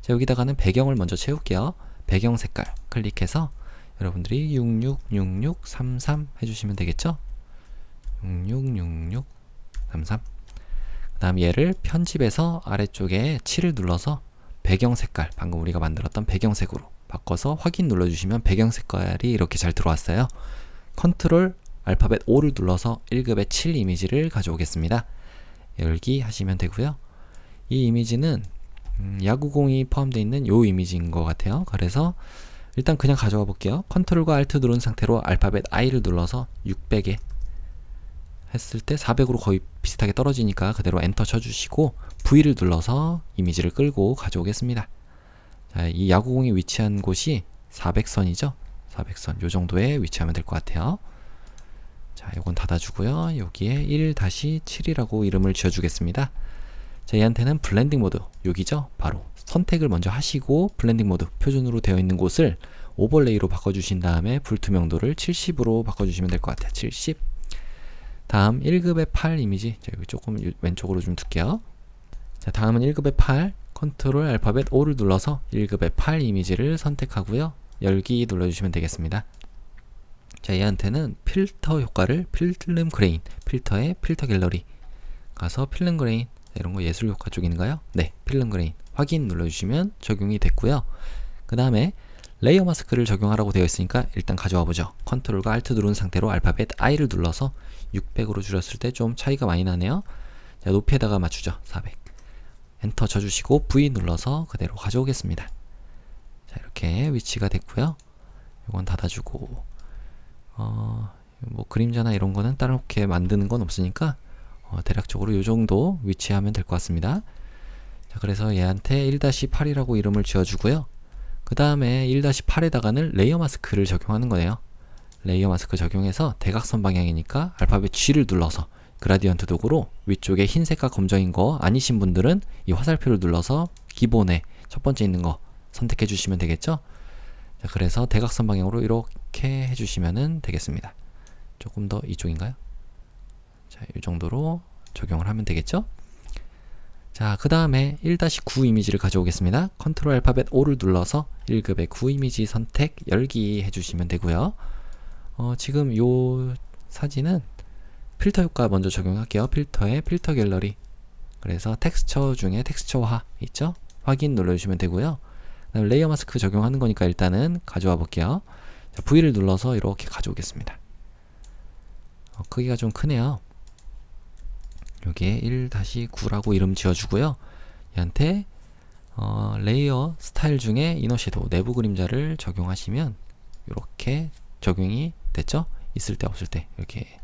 자, 여기다가는 배경을 먼저 채울게요. 배경 색깔 클릭해서 여러분들이 666633 해주시면 되겠죠? 666633 그 다음 얘를 편집해서 아래쪽에 7을 눌러서 배경 색깔 방금 우리가 만들었던 배경색으로 바꿔서 확인 눌러주시면 배경 색깔이 이렇게 잘 들어왔어요. 컨트롤 알파벳 O를 눌러서 1급의 7 이미지를 가져오겠습니다. 열기 하시면 되고요. 이 이미지는 야구공이 포함되어 있는 요 이미지인 것 같아요. 그래서 일단 그냥 가져와 볼게요. 컨트롤과 알트 누른 상태로 알파벳 I를 눌러서 600에 했을 때 400으로 거의 비슷하게 떨어지니까 그대로 엔터 쳐주시고 V를 눌러서 이미지를 끌고 가져오겠습니다. 자, 이 야구공이 위치한 곳이 400선이죠. 400선 요 정도에 위치하면 될 것 같아요. 자, 요건 닫아주고요. 여기에 1-7이라고 이름을 지어주겠습니다. 자, 얘한테는 블렌딩 모드, 여기죠? 바로 선택을 먼저 하시고 블렌딩 모드, 표준으로 되어 있는 곳을 오버레이로 바꿔주신 다음에 불투명도를 70으로 바꿔주시면 될 것 같아요. 70. 다음 1급의 8 이미지, 자, 여기 조금 왼쪽으로 좀 둘게요. 자, 다음은 1급의 8, 컨트롤 알파벳 O를 눌러서 1급의 8 이미지를 선택하고요. 열기 눌러주시면 되겠습니다. 자, 얘한테는 필터 효과를 필름 그레인, 필터에 필터 갤러리 가서 필름 그레인, 이런 거 예술 효과 쪽인가요? 네, 필름 그레인 확인 눌러주시면 적용이 됐고요. 그 다음에 레이어 마스크를 적용하라고 되어 있으니까 일단 가져와 보죠. 컨트롤과 알트 누른 상태로 알파벳 I를 눌러서 600으로 줄였을 때 좀 차이가 많이 나네요. 자, 높이에다가 맞추죠. 400. 엔터 쳐주시고 V 눌러서 그대로 가져오겠습니다. 자, 이렇게 위치가 됐고요. 이건 닫아주고 뭐 그림자나 이런 거는 따로 이렇게 만드는 건 없으니까 대략적으로 이 정도 위치하면 될 것 같습니다. 자, 그래서 얘한테 1-8이라고 이름을 지어주고요. 그 다음에 1-8에다가는 레이어 마스크를 적용하는 거예요. 레이어 마스크 적용해서 대각선 방향이니까 알파벳 G를 눌러서 그라디언트 도구로 위쪽에 흰색과 검정인 거 아니신 분들은 이 화살표를 눌러서 기본에 첫 번째 있는 거 선택해 주시면 되겠죠. 자, 그래서 대각선 방향으로 이렇게 해주시면 되겠습니다. 조금 더 이쪽인가요? 자, 이 정도로 적용을 하면 되겠죠. 자, 그 다음에 1-9 이미지를 가져오겠습니다. 컨트롤 알파벳 O를 눌러서 1급의 9 이미지 선택 열기 해주시면 되고요. 지금 요 사진은 필터 효과 먼저 적용할게요. 필터에 필터 갤러리, 그래서 텍스처 중에 텍스처화 있죠? 확인 눌러주시면 되고요. 그다음에 레이어 마스크 적용하는 거니까 일단은 가져와 볼게요. 자, V를 눌러서 이렇게 가져오겠습니다. 크기가 좀 크네요. 여기에 1-9라고 이름 지어주고요. 얘한테 레이어 스타일 중에 이너 섀도우 내부 그림자를 적용하시면 이렇게 적용이 됐죠? 있을 때 없을 때 이렇게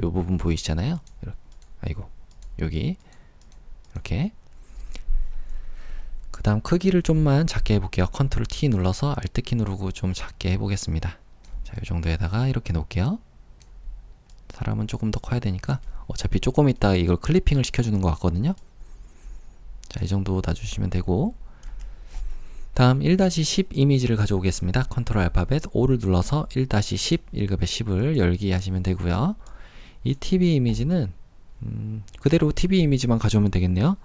요 부분 보이시잖아요. 이렇게. 아이고, 여기 이렇게. 그 다음 크기를 좀만 작게 해볼게요. 컨트롤 T 눌러서 알트 키 누르고 좀 작게 해보겠습니다. 자, 이 정도에다가 이렇게 놓을게요. 사람은 조금 더 커야 되니까 어차피 조금 있다가 이걸 클리핑을 시켜주는 것 같거든요. 자, 이 정도 놔주시면 되고, 다음 1-10 이미지를 가져오겠습니다. 컨트롤 알파벳 O를 눌러서 1-10, 1급의 10을 열기 하시면 되고요. 이 TV 이미지는 그대로 TV 이미지만 가져오면 되겠네요.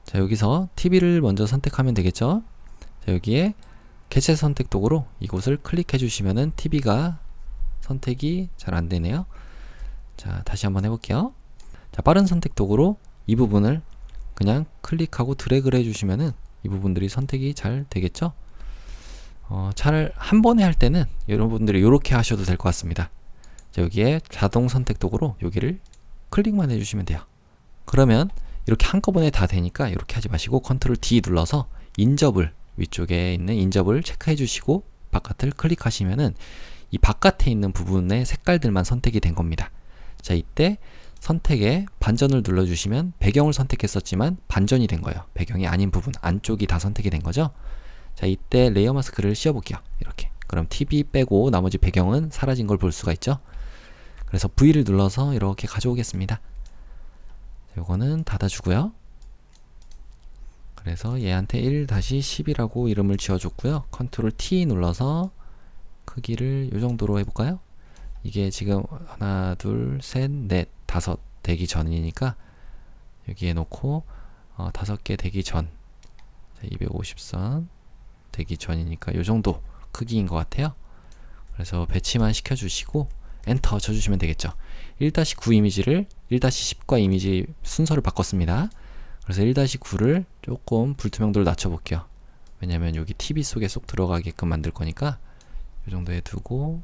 자, 여기서 TV를 먼저 선택하면 되겠죠. 자, 여기에 개체 선택 도구로 이곳을 클릭해 주시면은 TV가 선택이 잘 안 되네요. 자, 다시 한번 해볼게요. 자, 빠른 선택 도구로 이 부분을 그냥 클릭하고 드래그를 해주시면은 이 부분들이 선택이 잘 되겠죠. 잘 한 번에 할 때는 여러분들이 이렇게 하셔도 될 것 같습니다. 자, 여기에 자동 선택 도구로 여기를 클릭만 해주시면 돼요. 그러면 이렇게 한꺼번에 다 되니까 이렇게 하지 마시고 컨트롤 D 눌러서 인접을, 위쪽에 있는 인접을 체크해 주시고 바깥을 클릭하시면은 이 바깥에 있는 부분의 색깔들만 선택이 된 겁니다. 자, 이때 선택에 반전을 눌러주시면 배경을 선택했었지만 반전이 된 거예요. 배경이 아닌 부분 안쪽이 다 선택이 된 거죠. 자, 이때 레이어 마스크를 씌워볼게요. 이렇게. 그럼 TV 빼고 나머지 배경은 사라진 걸 볼 수가 있죠. 그래서 V를 눌러서 이렇게 가져오겠습니다. 요거는 닫아주고요. 그래서 얘한테 1-10이라고 이름을 지어줬고요. 컨트롤 T 눌러서 크기를 요 정도로 해볼까요? 이게 지금 하나, 둘, 셋, 넷, 다섯 되기 전이니까 여기에 놓고 5개 되기 전, 250선 되기 전이니까 요 정도 크기인 것 같아요. 그래서 배치만 시켜주시고 엔터 쳐주시면 되겠죠. 1-9 이미지를 1-10과 이미지 순서를 바꿨습니다. 그래서 1-9를 조금 불투명도를 낮춰볼게요. 왜냐면 여기 TV 속에 쏙 들어가게끔 만들 거니까 이 정도에 두고,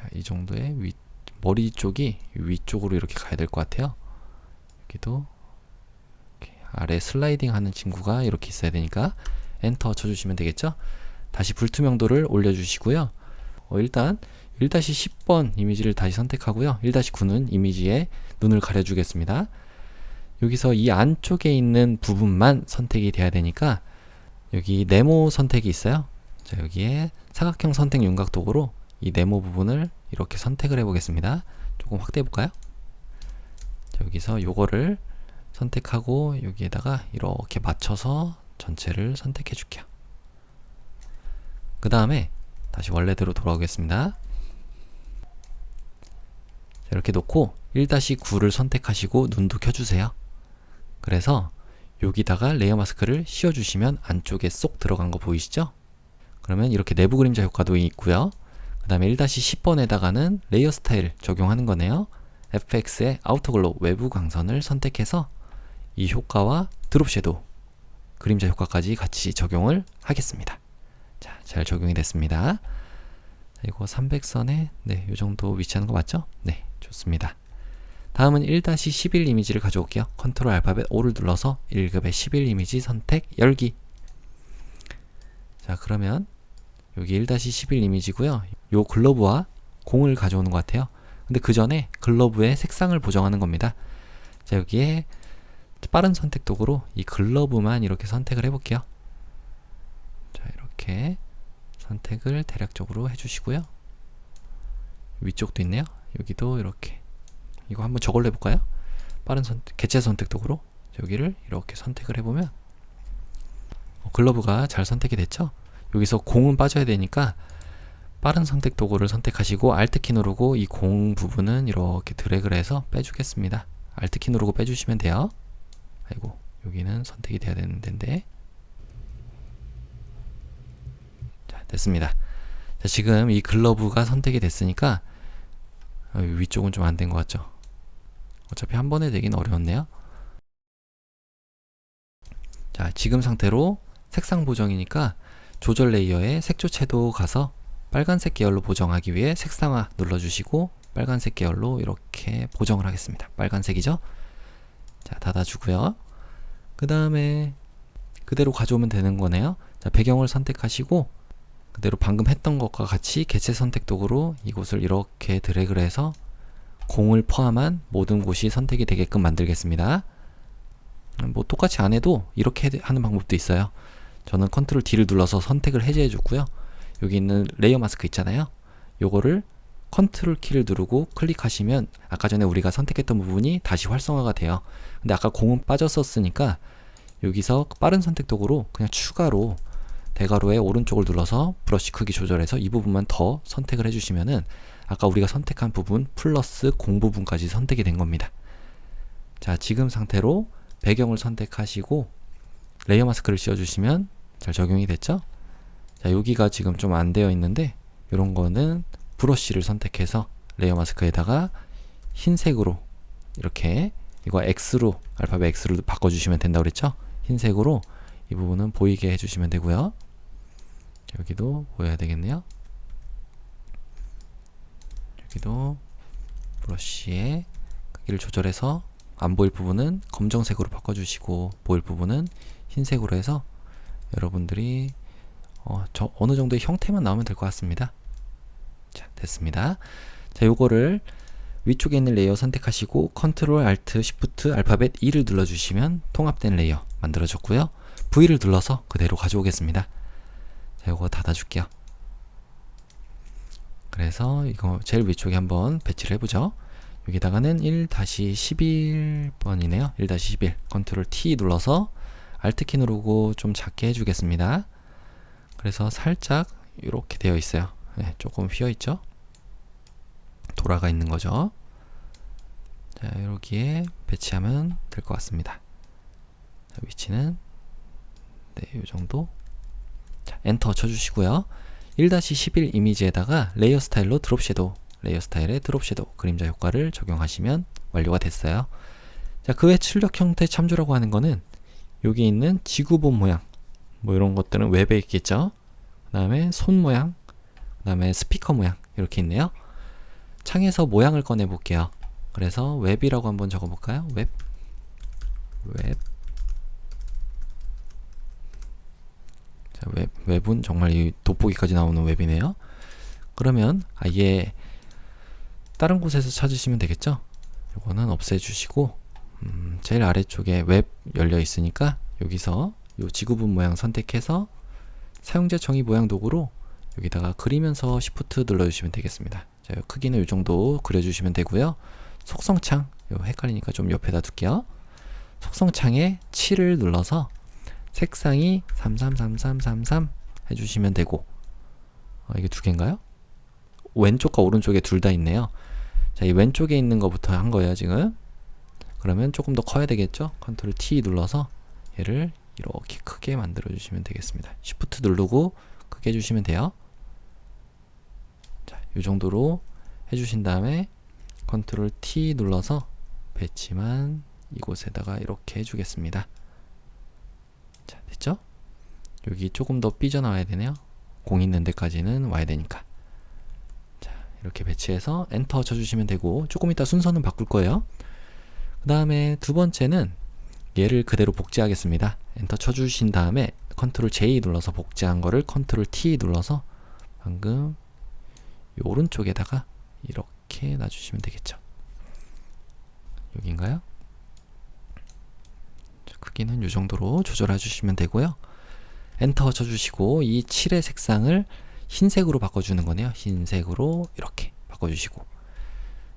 자, 이 정도의 머리 쪽이 위쪽으로 이렇게 가야 될 것 같아요. 여기도 이렇게 아래 슬라이딩 하는 친구가 이렇게 있어야 되니까 엔터 쳐주시면 되겠죠. 다시 불투명도를 올려주시고요. 일단 1-10번 이미지를 다시 선택하고요. 1-9는 이미지에 눈을 가려주겠습니다. 여기서 이 안쪽에 있는 부분만 선택이 돼야 되니까 여기 네모 선택이 있어요. 자, 여기에 사각형 선택 윤곽 도구로 이 네모 부분을 이렇게 선택을 해 보겠습니다. 조금 확대해 볼까요? 자, 여기서 요거를 선택하고 여기에다가 이렇게 맞춰서 전체를 선택해 줄게요. 그 다음에 다시 원래대로 돌아오겠습니다. 이렇게 놓고 1-9를 선택하시고 눈도 켜주세요. 그래서 여기다가 레이어 마스크를 씌워주시면 안쪽에 쏙 들어간 거 보이시죠? 그러면 이렇게 내부 그림자 효과도 있고요. 그 다음에 1-10번에다가는 레이어 스타일 적용하는 거네요. FX의 아우터 글로우 외부 광선을 선택해서 이 효과와 드롭 섀도우 그림자 효과까지 같이 적용을 하겠습니다. 자, 잘 적용이 됐습니다. 자, 이거 300선에 네, 이 정도 위치하는 거 맞죠? 네, 좋습니다. 다음은 1-11 이미지를 가져올게요. 컨트롤 알파벳 O를 눌러서 1급의 11 이미지 선택 열기. 자, 그러면 여기 1-11 이미지고요. 요 글러브와 공을 가져오는 것 같아요. 근데 그 전에 글러브의 색상을 보정하는 겁니다. 자, 여기에 빠른 선택 도구로 이 글러브만 이렇게 선택을 해볼게요. 자, 이렇게 선택을 대략적으로 해주시고요. 위쪽도 있네요. 여기도 이렇게. 이거 한번 저걸로 해볼까요? 빠른 선택, 개체 선택 도구로 여기를 이렇게 선택을 해보면 글러브가 잘 선택이 됐죠? 여기서 공은 빠져야 되니까 빠른 선택 도구를 선택하시고 Alt키 누르고 이 공 부분은 이렇게 드래그를 해서 빼주겠습니다. Alt키 누르고 빼주시면 돼요. 아이고, 여기는 선택이 돼야 되는 데인데. 자, 됐습니다. 자, 지금 이 글러브가 선택이 됐으니까 위쪽은 좀 안 된 것 같죠? 어차피 한 번에 되긴 어려웠네요. 자, 지금 상태로 색상 보정이니까 조절 레이어에 색조채도 가서 빨간색 계열로 보정하기 위해 색상화 눌러주시고 빨간색 계열로 이렇게 보정을 하겠습니다. 빨간색이죠? 자, 닫아주고요. 그 다음에 그대로 가져오면 되는 거네요. 자, 배경을 선택하시고 그대로 방금 했던 것과 같이 개체 선택 도구로 이곳을 이렇게 드래그를 해서 공을 포함한 모든 곳이 선택이 되게끔 만들겠습니다. 뭐 똑같이 안 해도 이렇게 하는 방법도 있어요. 저는 컨트롤 D를 눌러서 선택을 해제해 줬고요. 여기 있는 레이어 마스크 있잖아요. 요거를 컨트롤 키를 누르고 클릭하시면 아까 전에 우리가 선택했던 부분이 다시 활성화가 돼요. 근데 아까 공은 빠졌었으니까 여기서 빠른 선택 도구로 그냥 추가로 대괄호의 오른쪽을 눌러서 브러쉬 크기 조절해서 이 부분만 더 선택을 해주시면은 아까 우리가 선택한 부분 플러스 공 부분까지 선택이 된 겁니다. 자, 지금 상태로 배경을 선택하시고 레이어 마스크를 씌워주시면 잘 적용이 됐죠? 자, 여기가 지금 좀 안 되어 있는데 이런 거는 브러쉬를 선택해서 레이어 마스크에다가 흰색으로 이렇게 이거 X로 알파벳 X로 바꿔주시면 된다고 그랬죠? 흰색으로 이 부분은 보이게 해주시면 되고요. 여기도 보여야 되겠네요. 여기도 브러쉬의 크기를 조절해서 안 보일 부분은 검정색으로 바꿔주시고 보일 부분은 흰색으로 해서 여러분들이 어느 정도의 형태만 나오면 될 것 같습니다. 자, 됐습니다. 자, 요거를 위쪽에 있는 레이어 선택하시고 컨트롤 알트 시프트 알파벳 E를 눌러주시면 통합된 레이어 만들어졌고요. V를 눌러서 그대로 가져오겠습니다. 자, 요거 닫아줄게요. 그래서 이거 제일 위쪽에 한번 배치를 해보죠. 여기다가는 1-11번이네요. 1-11 컨트롤 T 눌러서 Alt키 누르고 좀 작게 해주겠습니다. 그래서 살짝 이렇게 되어 있어요. 네, 조금 휘어있죠? 돌아가 있는 거죠. 자, 여기에 배치하면 될 것 같습니다. 자, 위치는 네, 이 정도. 자, 엔터 쳐주시고요. 1-11 이미지에다가 레이어 스타일로 드롭 섀도우, 레이어 스타일의 드롭 섀도우 그림자 효과를 적용하시면 완료가 됐어요. 자, 그 외 출력 형태 참조라고 하는 거는 여기 있는 지구본 모양, 뭐 이런 것들은 웹에 있겠죠. 그 다음에 손 모양, 그 다음에 스피커 모양 이렇게 있네요. 창에서 모양을 꺼내 볼게요. 그래서 웹이라고 한번 적어 볼까요? 웹. 자, 웹은 정말 이 돋보기까지 나오는 웹이네요. 그러면 아예 다른 곳에서 찾으시면 되겠죠? 이거는 없애주시고 제일 아래쪽에 웹 열려 있으니까 여기서 요 지구본 모양 선택해서 사용자 정의 모양 도구로 여기다가 그리면서 Shift 눌러주시면 되겠습니다. 자, 요 크기는 이 정도 그려주시면 되고요. 속성창, 요 헷갈리니까 좀 옆에다 둘게요. 속성창에 7을 눌러서 색상이 333333 해주시면 되고, 이게 두 개인가요? 왼쪽과 오른쪽에 둘 다 있네요. 자, 이 왼쪽에 있는 것부터 한 거예요, 지금. 그러면 조금 더 커야 되겠죠? 컨트롤 T 눌러서 얘를 이렇게 크게 만들어 주시면 되겠습니다. Shift 누르고 크게 해주시면 돼요. 자, 이 정도로 해주신 다음에 컨트롤 T 눌러서 배치만 이곳에다가 이렇게 해주겠습니다. 자, 됐죠? 여기 조금 더 삐져나와야 되네요. 공 있는 데까지는 와야 되니까. 자, 이렇게 배치해서 엔터 쳐주시면 되고, 조금 이따 순서는 바꿀 거예요. 그 다음에 두 번째는 얘를 그대로 복제하겠습니다. 엔터 쳐주신 다음에 컨트롤 J 눌러서 복제한 거를 컨트롤 T 눌러서 방금 이 오른쪽에다가 이렇게 놔주시면 되겠죠. 여기인가요? 자, 크기는 이 정도로 조절해 주시면 되고요. 엔터 쳐주시고 이 7의 색상을 흰색으로 바꿔주는 거네요. 흰색으로 이렇게 바꿔주시고,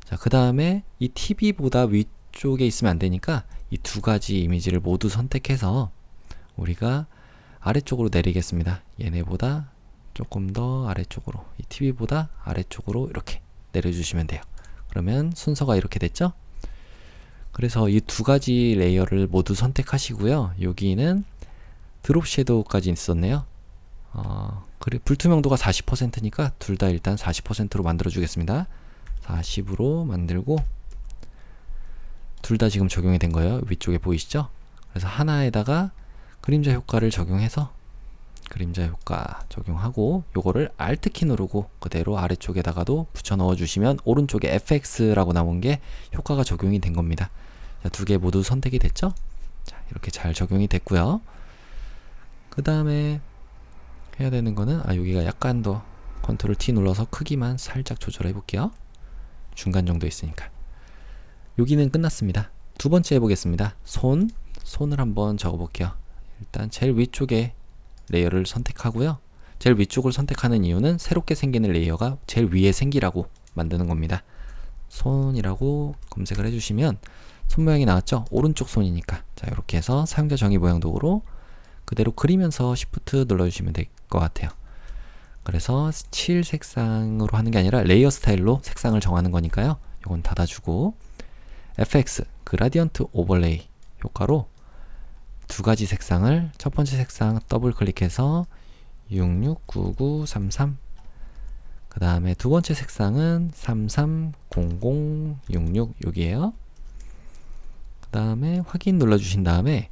자, 그 다음에 이 TV보다 위쪽에 있으면 안 되니까 이 두 가지 이미지를 모두 선택해서 우리가 아래쪽으로 내리겠습니다. 얘네보다 조금 더 아래쪽으로, 이 TV보다 아래쪽으로 이렇게 내려주시면 돼요. 그러면 순서가 이렇게 됐죠? 그래서 이 두 가지 레이어를 모두 선택하시고요. 여기는 드롭 섀도우까지 있었네요. 그래, 불투명도가 40%니까 둘 다 일단 40%로 만들어 주겠습니다. 40으로 만들고, 둘 다 지금 적용이 된 거예요. 위쪽에 보이시죠? 그래서 하나에다가 그림자 효과를 적용해서 그림자 효과 적용하고, 요거를 Alt키 누르고 그대로 아래쪽에다가도 붙여 넣어 주시면 오른쪽에 FX라고 나온 게 효과가 적용이 된 겁니다. 두 개 모두 선택이 됐죠? 자, 이렇게 잘 적용이 됐고요. 그 다음에 해야 되는 거는, 여기가 약간 더 컨트롤 T 눌러서 크기만 살짝 조절해 볼게요. 중간 정도 있으니까. 여기는 끝났습니다. 두 번째 해보겠습니다. 손을 한번 적어 볼게요. 일단 제일 위쪽에 레이어를 선택하고요. 제일 위쪽을 선택하는 이유는 새롭게 생기는 레이어가 제일 위에 생기라고 만드는 겁니다. 손이라고 검색을 해주시면 손 모양이 나왔죠? 오른쪽 손이니까. 자, 이렇게 해서 사용자 정의 모양 도구로 그대로 그리면서 Shift 눌러주시면 될 것 같아요. 그래서 7 색상으로 하는 게 아니라 레이어 스타일로 색상을 정하는 거니까요. 이건 닫아주고, FX, 그라디언트 오버레이 효과로 두 가지 색상을, 첫 번째 색상 더블 클릭해서 669933, 그 다음에 두 번째 색상은 330066 여기에요. 그 다음에 확인 눌러주신 다음에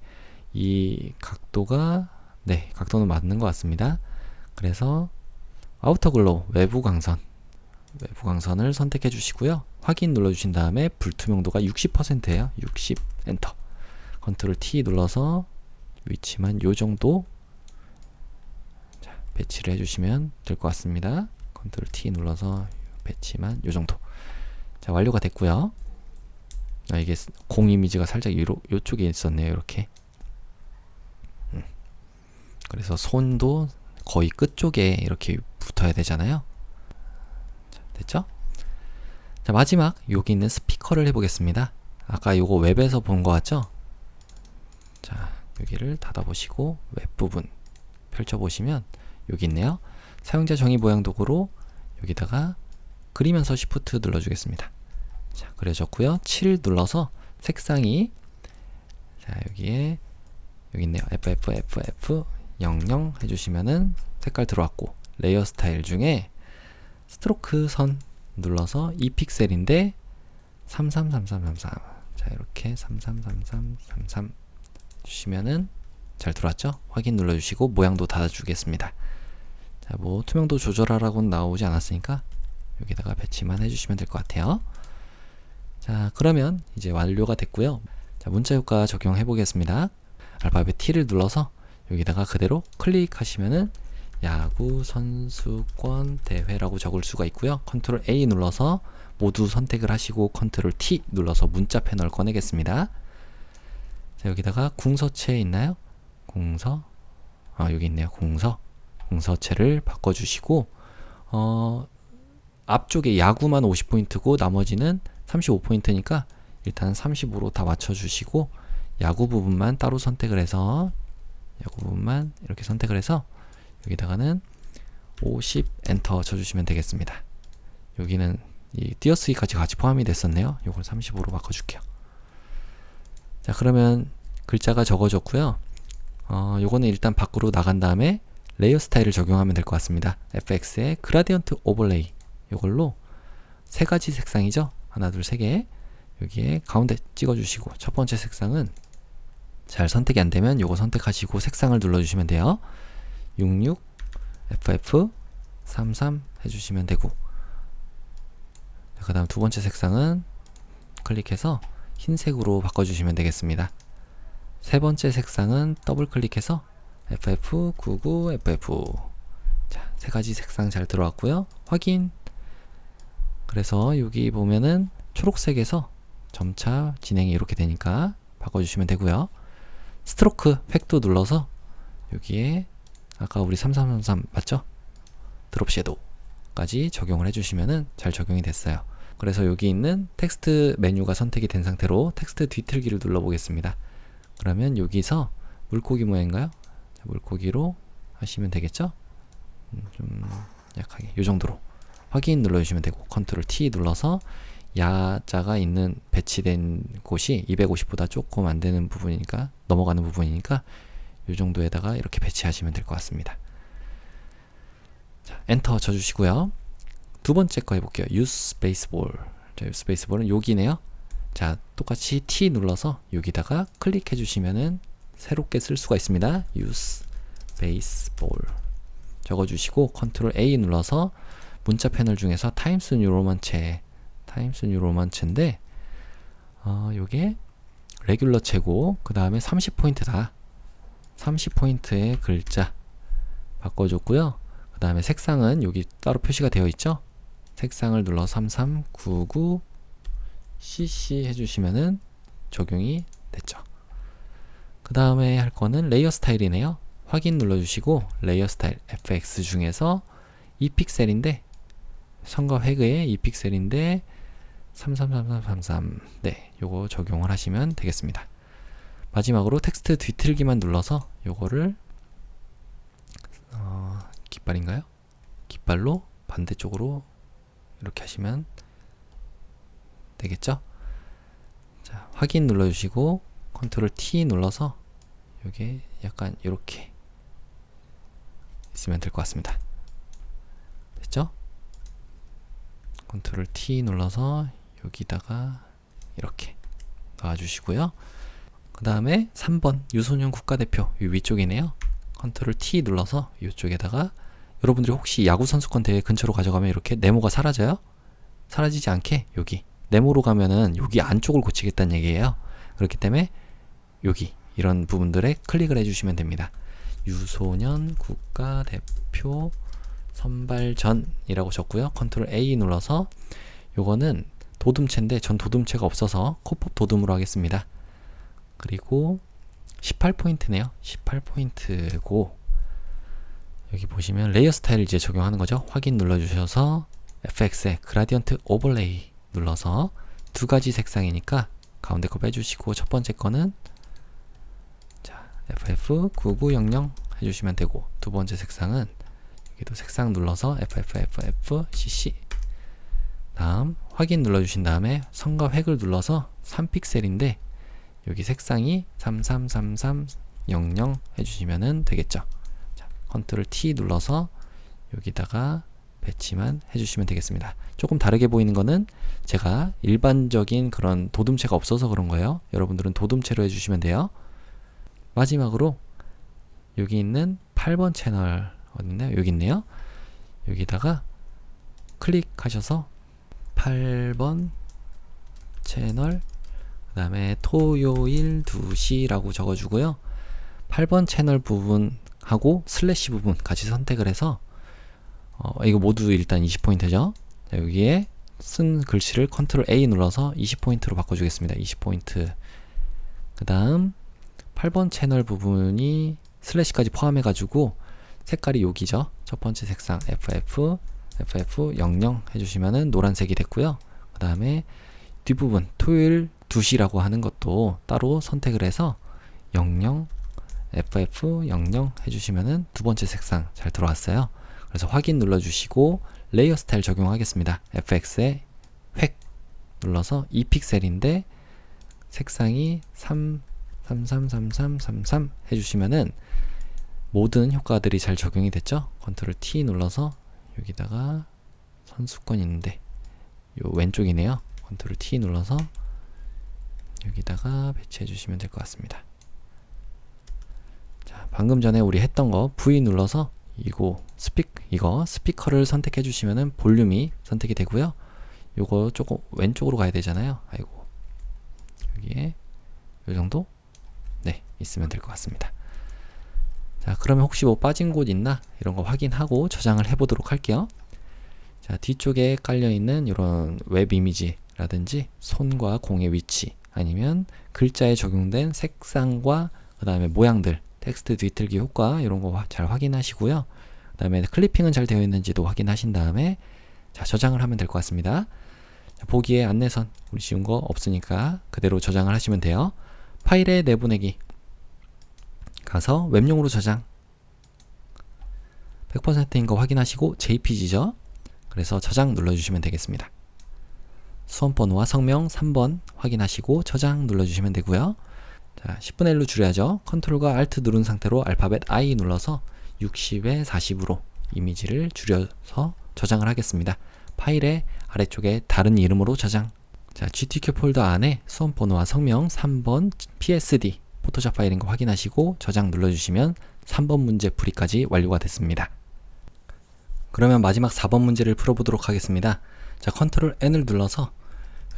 이 각도가, 네, 각도는 맞는 것 같습니다. 그래서 아우터 글로우, 외부 광선을 선택해 주시고요. 확인 눌러주신 다음에 불투명도가 60%예요. 60, 엔터. 컨트롤 T 눌러서 위치만 요 정도, 자, 배치를 해주시면 될 것 같습니다. 컨트롤 T 눌러서 배치만 요 정도. 자, 완료가 됐고요. 이게 공 이미지가 살짝 요쪽에 있었네요. 이렇게. 그래서 손도 거의 끝쪽에 이렇게 붙어야 되잖아요. 자, 됐죠? 자, 마지막 여기 있는 스피커를 해보겠습니다. 아까 요거 웹에서 본 거 같죠? 자, 여기를 닫아보시고 웹 부분 펼쳐보시면 여기 있네요. 사용자 정의 모양 도구로 여기다가 그리면서 Shift 눌러주겠습니다. 자, 그려졌고요. 7 눌러서 색상이, 자, 여기에 여기 있네요. FFFF 00 해주시면은 색깔 들어왔고, 레이어 스타일 중에 스트로크 선 눌러서 2픽셀인데 333333, 자, 이렇게 333333 주시면은 잘 들어왔죠? 확인 눌러주시고 모양도 닫아주겠습니다. 자, 뭐 투명도 조절하라고는 나오지 않았으니까 여기다가 배치만 해주시면 될 것 같아요. 자, 그러면 이제 완료가 됐고요. 자, 문자 효과 적용해 보겠습니다. 알파벳 T를 눌러서 여기다가 그대로 클릭하시면은 야구 선수권 대회라고 적을 수가 있고요. 컨트롤 A 눌러서 모두 선택을 하시고 컨트롤 T 눌러서 문자 패널 꺼내겠습니다. 자, 여기다가 궁서체 있나요? 궁서, 여기 있네요. 궁서체를 바꿔주시고 앞쪽에 야구만 50포인트고 나머지는 35포인트니까 일단 35로 다 맞춰주시고 야구 부분만 따로 선택을 해서 야구 부분만 이렇게 선택을 해서 여기다가는 50 엔터 쳐주시면 되겠습니다. 여기는 이 띄어쓰기까지 같이 포함이 됐었네요. 이걸 35로 바꿔줄게요. 자, 그러면 글자가 적어졌고요. 요거는 일단 밖으로 나간 다음에 레이어 스타일을 적용하면 될 것 같습니다. FX의 그라디언트 오버레이, 요걸로 세 가지 색상이죠. 하나, 둘, 세 개. 여기에 가운데 찍어주시고 첫 번째 색상은 잘 선택이 안 되면 요거 선택하시고 색상을 눌러주시면 돼요. 66 FF 33 해주시면 되고, 그 다음 두 번째 색상은 클릭해서 흰색으로 바꿔주시면 되겠습니다. 세 번째 색상은 더블 클릭해서 FF99 FF. 자, 세 가지 색상 잘 들어왔고요. 확인. 그래서 여기 보면은 초록색에서 점차 진행이 이렇게 되니까 바꿔주시면 되고요. 스트로크 획도 눌러서 여기에 아까 우리 3333 맞죠? 드롭 섀도우까지 적용을 해주시면은 잘 적용이 됐어요. 그래서 여기 있는 텍스트 메뉴가 선택이 된 상태로 텍스트 뒤틀기를 눌러보겠습니다. 그러면 여기서 물고기 모양인가요? 자, 물고기로 하시면 되겠죠? 좀 약하게 이 정도로 확인 눌러주시면 되고 컨트롤 T 눌러서 야자가 있는 배치된 곳이 250보다 조금 안 되는 부분이니까 넘어가는 부분이니까 이 정도에다가 이렇게 배치하시면 될 것 같습니다. 자, 엔터 쳐주시고요. 두 번째 거 해볼게요. Use Baseball. 자, Use Baseball은 여기네요. 자, 똑같이 T 눌러서 여기다가 클릭해 주시면은 새롭게 쓸 수가 있습니다. Use Baseball 적어주시고 컨트롤 A 눌러서 문자 패널 중에서 타임스 뉴 로만체인데 요게 레귤러 체고 그 다음에 30포인트다. 30포인트의 글자 바꿔줬고요. 그 다음에 색상은 여기 따로 표시가 되어 있죠. 색상을 눌러 3399 CC 해주시면은 적용이 됐죠. 그 다음에 할 거는 레이어 스타일이네요. 확인 눌러주시고 레이어 스타일 FX 중에서 2픽셀인데 선과 회그의 2픽셀인데 333333 네, 요거 적용을 하시면 되겠습니다. 마지막으로 텍스트 뒤틀기만 눌러서 요거를 깃발인가요? 깃발로 반대쪽으로 이렇게 하시면 되겠죠? 자, 확인 눌러주시고 컨트롤 T 눌러서 요게 약간 이렇게 있으면 될 것 같습니다. 됐죠? 컨트롤 T 눌러서 여기다가 이렇게 놔주시고요. 그 다음에 3번 유소년 국가대표 이 위쪽이네요. 컨트롤 T 눌러서 이쪽에다가 여러분들이 혹시 야구 선수권 대회 근처로 가져가면 이렇게 네모가 사라져요? 사라지지 않게 여기 네모로 가면은 여기 안쪽을 고치겠다는 얘기예요. 그렇기 때문에 여기 이런 부분들에 클릭을 해주시면 됩니다. 유소년 국가대표 선발전이라고 적고요. 컨트롤 A 눌러서 요거는 도둠체인데 전 도둠체가 없어서 코법 도둠으로 하겠습니다. 그리고 18포인트네요. 18포인트고 여기 보시면 레이어 스타일 이제 적용하는 거죠. 확인 눌러주셔서 FX의 그라디언트 오버레이 눌러서 두 가지 색상이니까 가운데 거 빼주시고 첫 번째 거는 자 FF9900 해주시면 되고 두 번째 색상은 여기도 색상 눌러서 FFFFCC 다음 확인 눌러주신 다음에 선과 획을 눌러서 3픽셀인데 여기 색상이 333300 해주시면 되겠죠. 자, 컨트롤 T 눌러서 여기다가 배치만 해주시면 되겠습니다. 조금 다르게 보이는 거는 제가 일반적인 그런 도둠체가 없어서 그런 거예요. 여러분들은 도둠체로 해주시면 돼요. 마지막으로 여기 있는 8번 채널 어디 있나요? 여기 있네요. 여기다가 클릭하셔서 8번 채널, 그 다음에 토요일 2시라고 적어주고요. 8번 채널 부분하고 슬래시 부분 같이 선택을 해서 이거 모두 일단 20포인트죠. 자, 여기에 쓴 글씨를 컨트롤 A 눌러서 20포인트로 바꿔주겠습니다. 20포인트. 그 다음 8번 채널 부분이 슬래시까지 포함해가지고 색깔이 여기죠. 첫 번째 색상 FF00 해주시면은 노란색이 됐고요. 그 다음에 뒷부분 토요일 2시라고 하는 것도 따로 선택을 해서 00 FF00 해주시면은 두 번째 색상 잘 들어왔어요. 그래서 확인 눌러주시고 레이어 스타일 적용하겠습니다. FX에 획 눌러서 2픽셀인데 색상이 333333 해주시면은 모든 효과들이 잘 적용이 됐죠. 컨트롤 T 눌러서 여기다가 선수권 있는데 요 왼쪽이네요. 컨트롤 T 눌러서 여기다가 배치해 주시면 될 것 같습니다. 자, 방금 전에 우리 했던 거 V 눌러서 이거 스피커를 선택해 주시면은 볼륨이 선택이 되고요. 요거 조금 왼쪽으로 가야 되잖아요. 아이고, 여기에 요 정도 네 있으면 될 것 같습니다. 자, 그러면 혹시 뭐 빠진 곳 있나 이런 거 확인하고 저장을 해 보도록 할게요. 자, 뒤쪽에 깔려 있는 이런 웹 이미지라든지 손과 공의 위치, 아니면 글자에 적용된 색상과 그 다음에 모양들, 텍스트 뒤틀기 효과 이런 거 잘 확인하시고요. 그 다음에 클리핑은 잘 되어 있는지도 확인하신 다음에 자, 저장을 하면 될 것 같습니다. 자, 보기에 안내선 우리 지운 거 없으니까 그대로 저장을 하시면 돼요. 파일에 내보내기 가서 웹용으로 저장 100%인 거 확인하시고 JPG죠. 그래서 저장 눌러주시면 되겠습니다. 수험번호와 성명 3번 확인하시고 저장 눌러주시면 되고요. 자, 10분의 1로 줄여야죠. 컨트롤과 알트 누른 상태로 알파벳 I 눌러서 60에 40으로 이미지를 줄여서 저장을 하겠습니다. 파일의 아래쪽에 다른 이름으로 저장. 자, GTK 폴더 안에 수험번호와 성명 3번 PSD 포토샵 파일인 거 확인하시고 저장 눌러주시면 3번 문제 풀이까지 완료가 됐습니다. 그러면 마지막 4번 문제를 풀어보도록 하겠습니다. 자, 컨트롤 N을 눌러서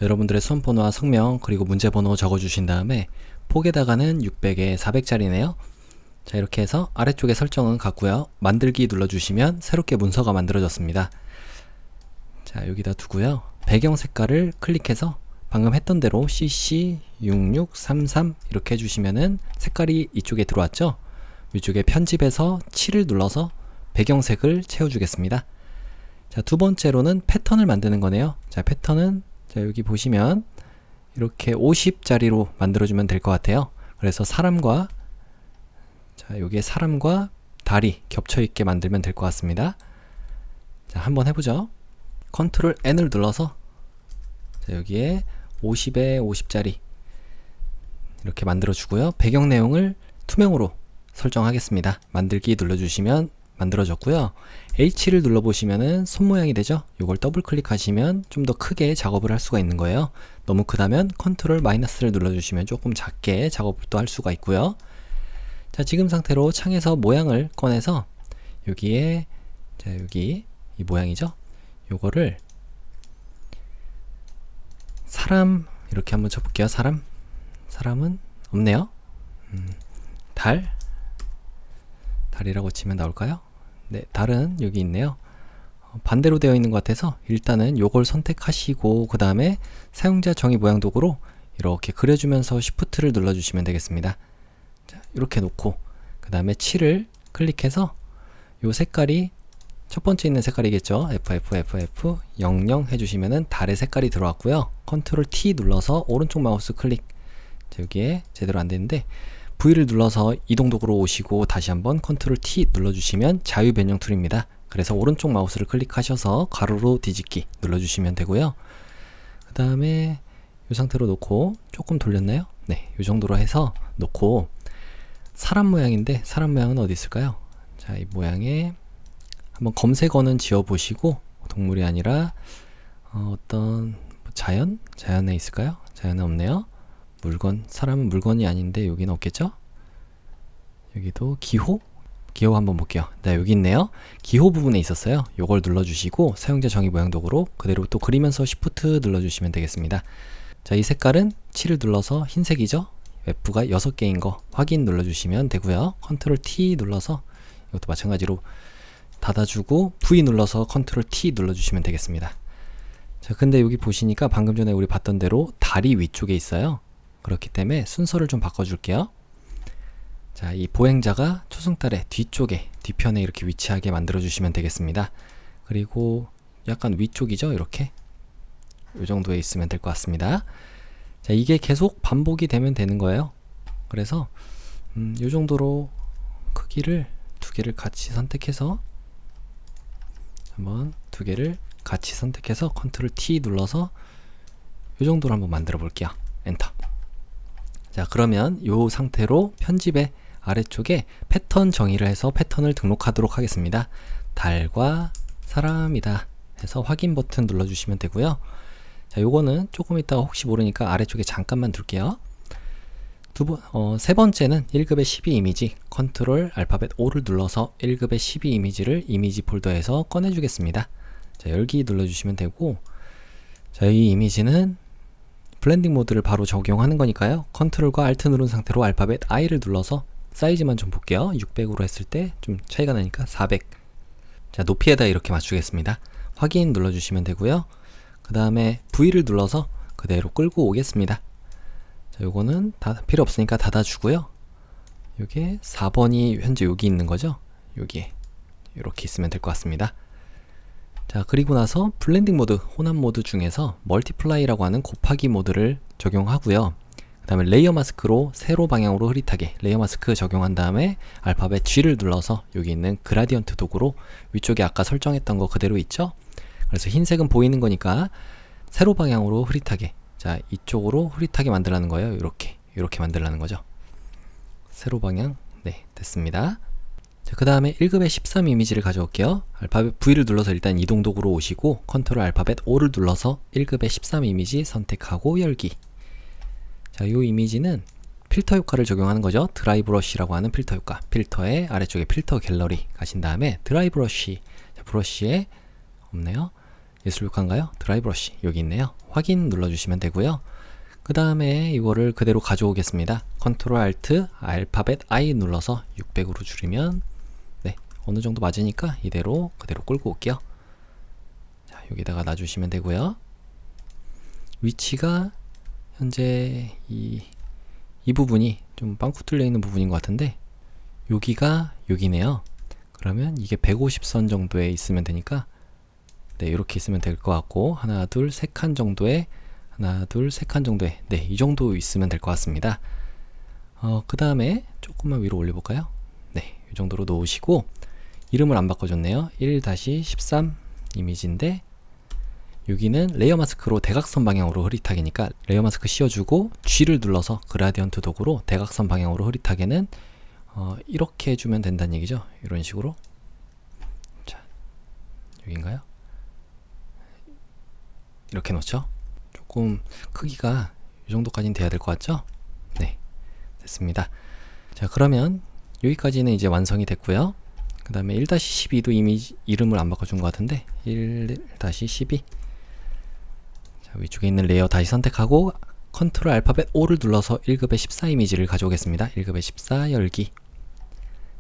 여러분들의 수험번호와 성명 그리고 문제번호 적어주신 다음에 폭에다가는 600에 400짜리네요. 자, 이렇게 해서 아래쪽에 설정은 같고요. 만들기 눌러주시면 새롭게 문서가 만들어졌습니다. 자, 여기다 두고요. 배경 색깔을 클릭해서 방금 했던 대로 CC6633 이렇게 해주시면은 색깔이 이쪽에 들어왔죠. 이쪽에 편집해서 7을 눌러서 배경색을 채워주겠습니다. 자, 두 번째로는 패턴을 만드는 거네요. 자, 패턴은 자, 여기 보시면 이렇게 50짜리로 만들어주면 될 것 같아요. 그래서 사람과 자, 여기에 사람과 다리 겹쳐있게 만들면 될 것 같습니다. 자, 한번 해보죠. 컨트롤 N을 눌러서 자, 여기에 50에 50짜리 이렇게 만들어주고요. 배경 내용을 투명으로 설정하겠습니다. 만들기 눌러주시면 만들어졌고요. H를 눌러보시면은 손 모양이 되죠. 이걸 더블 클릭하시면 좀 더 크게 작업을 할 수가 있는 거예요. 너무 크다면 컨트롤 마이너스를 눌러주시면 조금 작게 작업도 할 수가 있고요. 자, 지금 상태로 창에서 모양을 꺼내서 여기에 자, 여기 이 모양이죠. 요거를 사람 이렇게 한번 쳐볼게요. 사람은 없네요. 달이라고 치면 나올까요? 네, 달은 여기 있네요. 반대로 되어 있는 것 같아서 일단은 요걸 선택하시고 그 다음에 사용자 정의 모양 도구로 이렇게 그려주면서 Shift를 눌러주시면 되겠습니다. 자, 이렇게 놓고 그 다음에 7을 클릭해서 요 색깔이 첫 번째 있는 색깔이겠죠. FFFF00 해주시면은 달의 색깔이 들어왔고요. 컨트롤 T 눌러서 오른쪽 마우스 클릭. 자, 여기에 제대로 안 되는데 V를 눌러서 이동 도구로 오시고 다시 한번 컨트롤 T 눌러주시면 자유 변형 툴입니다. 그래서 오른쪽 마우스를 클릭하셔서 가로로 뒤집기 눌러주시면 되고요. 그 다음에 이 상태로 놓고 조금 돌렸나요? 네, 이 정도로 해서 놓고 사람 모양인데 사람 모양은 어디 있을까요? 자, 이 모양에 한번 검색어는 지어보시고 동물이 아니라 어떤 자연에 있을까요? 자연은 없네요. 물건, 사람은 물건이 아닌데 여기는 없겠죠? 여기도 기호? 기호 한번 볼게요. 네, 여기 있네요. 기호 부분에 있었어요. 요걸 눌러주시고 사용자 정의 모양 도구로 그대로 또 그리면서 Shift 눌러주시면 되겠습니다. 자, 이 색깔은 7을 눌러서 흰색이죠. 웹프가 6개인 거 확인 눌러주시면 되고요. Ctrl T 눌러서 이것도 마찬가지로 닫아주고 V 눌러서 Ctrl T 눌러주시면 되겠습니다. 자, 근데 여기 보시니까 방금 전에 우리 봤던 대로 다리 위쪽에 있어요. 그렇기 때문에 순서를 좀 바꿔줄게요. 자, 이 보행자가 초승달의 뒤쪽에, 뒤편에 이렇게 위치하게 만들어 주시면 되겠습니다. 그리고 약간 위쪽이죠, 이렇게 이 정도에 있으면 될 것 같습니다. 자, 이게 계속 반복이 되면 되는 거예요. 그래서 이 정도로 크기를 2개를 같이 선택해서 한번 2개를 같이 선택해서 Ctrl T 눌러서 이 정도로 한번 만들어 볼게요. 엔터. 자, 그러면 이 상태로 편집의 아래쪽에 패턴 정의를 해서 패턴을 등록하도록 하겠습니다. 달과 사람이다 해서 확인 버튼 눌러주시면 되고요. 자, 요거는 조금 이따가 혹시 모르니까 아래쪽에 잠깐만 둘게요. 세 번째는 1급의 12 이미지, 컨트롤 알파벳 O를 눌러서 1급의 12 이미지를 이미지 폴더에서 꺼내주겠습니다. 자, 열기 눌러주시면 되고, 자, 이 이미지는 블렌딩 모드를 바로 적용하는 거니까요. 컨트롤과 알트 누른 상태로 알파벳 I를 눌러서 사이즈만 좀 볼게요. 600으로 했을 때 좀 차이가 나니까 400. 자, 높이에다 이렇게 맞추겠습니다. 확인 눌러주시면 되고요. 그 다음에 V를 눌러서 그대로 끌고 오겠습니다. 자, 요거는 다 필요 없으니까 닫아주고요. 요게 4번이 현재 여기 있는 거죠. 여기에 이렇게 있으면 될 것 같습니다. 자, 그리고 나서 블렌딩 모드, 혼합 모드 중에서 멀티플라이라고 하는 곱하기 모드를 적용하고요. 그 다음에 레이어 마스크로 세로 방향으로 흐릿하게 레이어 마스크 적용한 다음에 알파벳 G를 눌러서 여기 있는 그라디언트 도구로 위쪽에 아까 설정했던 거 그대로 있죠? 그래서 흰색은 보이는 거니까 세로 방향으로 흐릿하게, 자, 이쪽으로 흐릿하게 만들라는 거예요. 이렇게 만들라는 거죠. 세로 방향. 네, 됐습니다. 자, 그 다음에 1급의 13 이미지를 가져올게요. 알파벳 V를 눌러서 일단 이동 도구로 오시고 컨트롤 알파벳 O를 눌러서 1급의 13 이미지 선택하고 열기. 자, 이 이미지는 필터 효과를 적용하는 거죠. 드라이 브러쉬라고 하는 필터 효과. 필터의 아래쪽에 필터 갤러리 가신 다음에 드라이 브러쉬. 자, 브러쉬에 없네요. 예술 효과인가요? 드라이 브러쉬 여기 있네요. 확인 눌러주시면 되고요. 그 다음에 이거를 그대로 가져오겠습니다. 컨트롤 알트 알파벳 I 눌러서 600으로 줄이면 네, 어느 정도 맞으니까 이대로 그대로 끌고 올게요. 자, 여기다가 놔주시면 되고요. 위치가 현재 이 부분이 좀 빵꾸 뚫려 있는 부분인 것 같은데 여기가 여기네요. 그러면 이게 150선 정도에 있으면 되니까 네, 이렇게 있으면 될 것 같고 하나 둘 세 칸 정도에 네, 이 정도 있으면 될 것 같습니다. 그 다음에 조금만 위로 올려볼까요? 네, 이 정도로 놓으시고 이름을 안 바꿔줬네요. 1-13 이미지인데 여기는 레이어 마스크로 대각선 방향으로 흐릿하게니까 레이어 마스크 씌워주고 G를 눌러서 그라디언트 도구로 대각선 방향으로 흐릿하게는 이렇게 해주면 된다는 얘기죠. 이런 식으로. 자, 여기인가요? 이렇게 놓죠. 조금 크기가 이 정도까지는 돼야 될 것 같죠? 네, 됐습니다. 자, 그러면 여기까지는 이제 완성이 됐고요. 그 다음에 1-12도 이미지 이름을 안 바꿔준 것 같은데 1-12 위쪽에 있는 레이어 다시 선택하고 컨트롤 알파벳 O를 눌러서 1급의 14 이미지를 가져오겠습니다. 1급의 14 열기.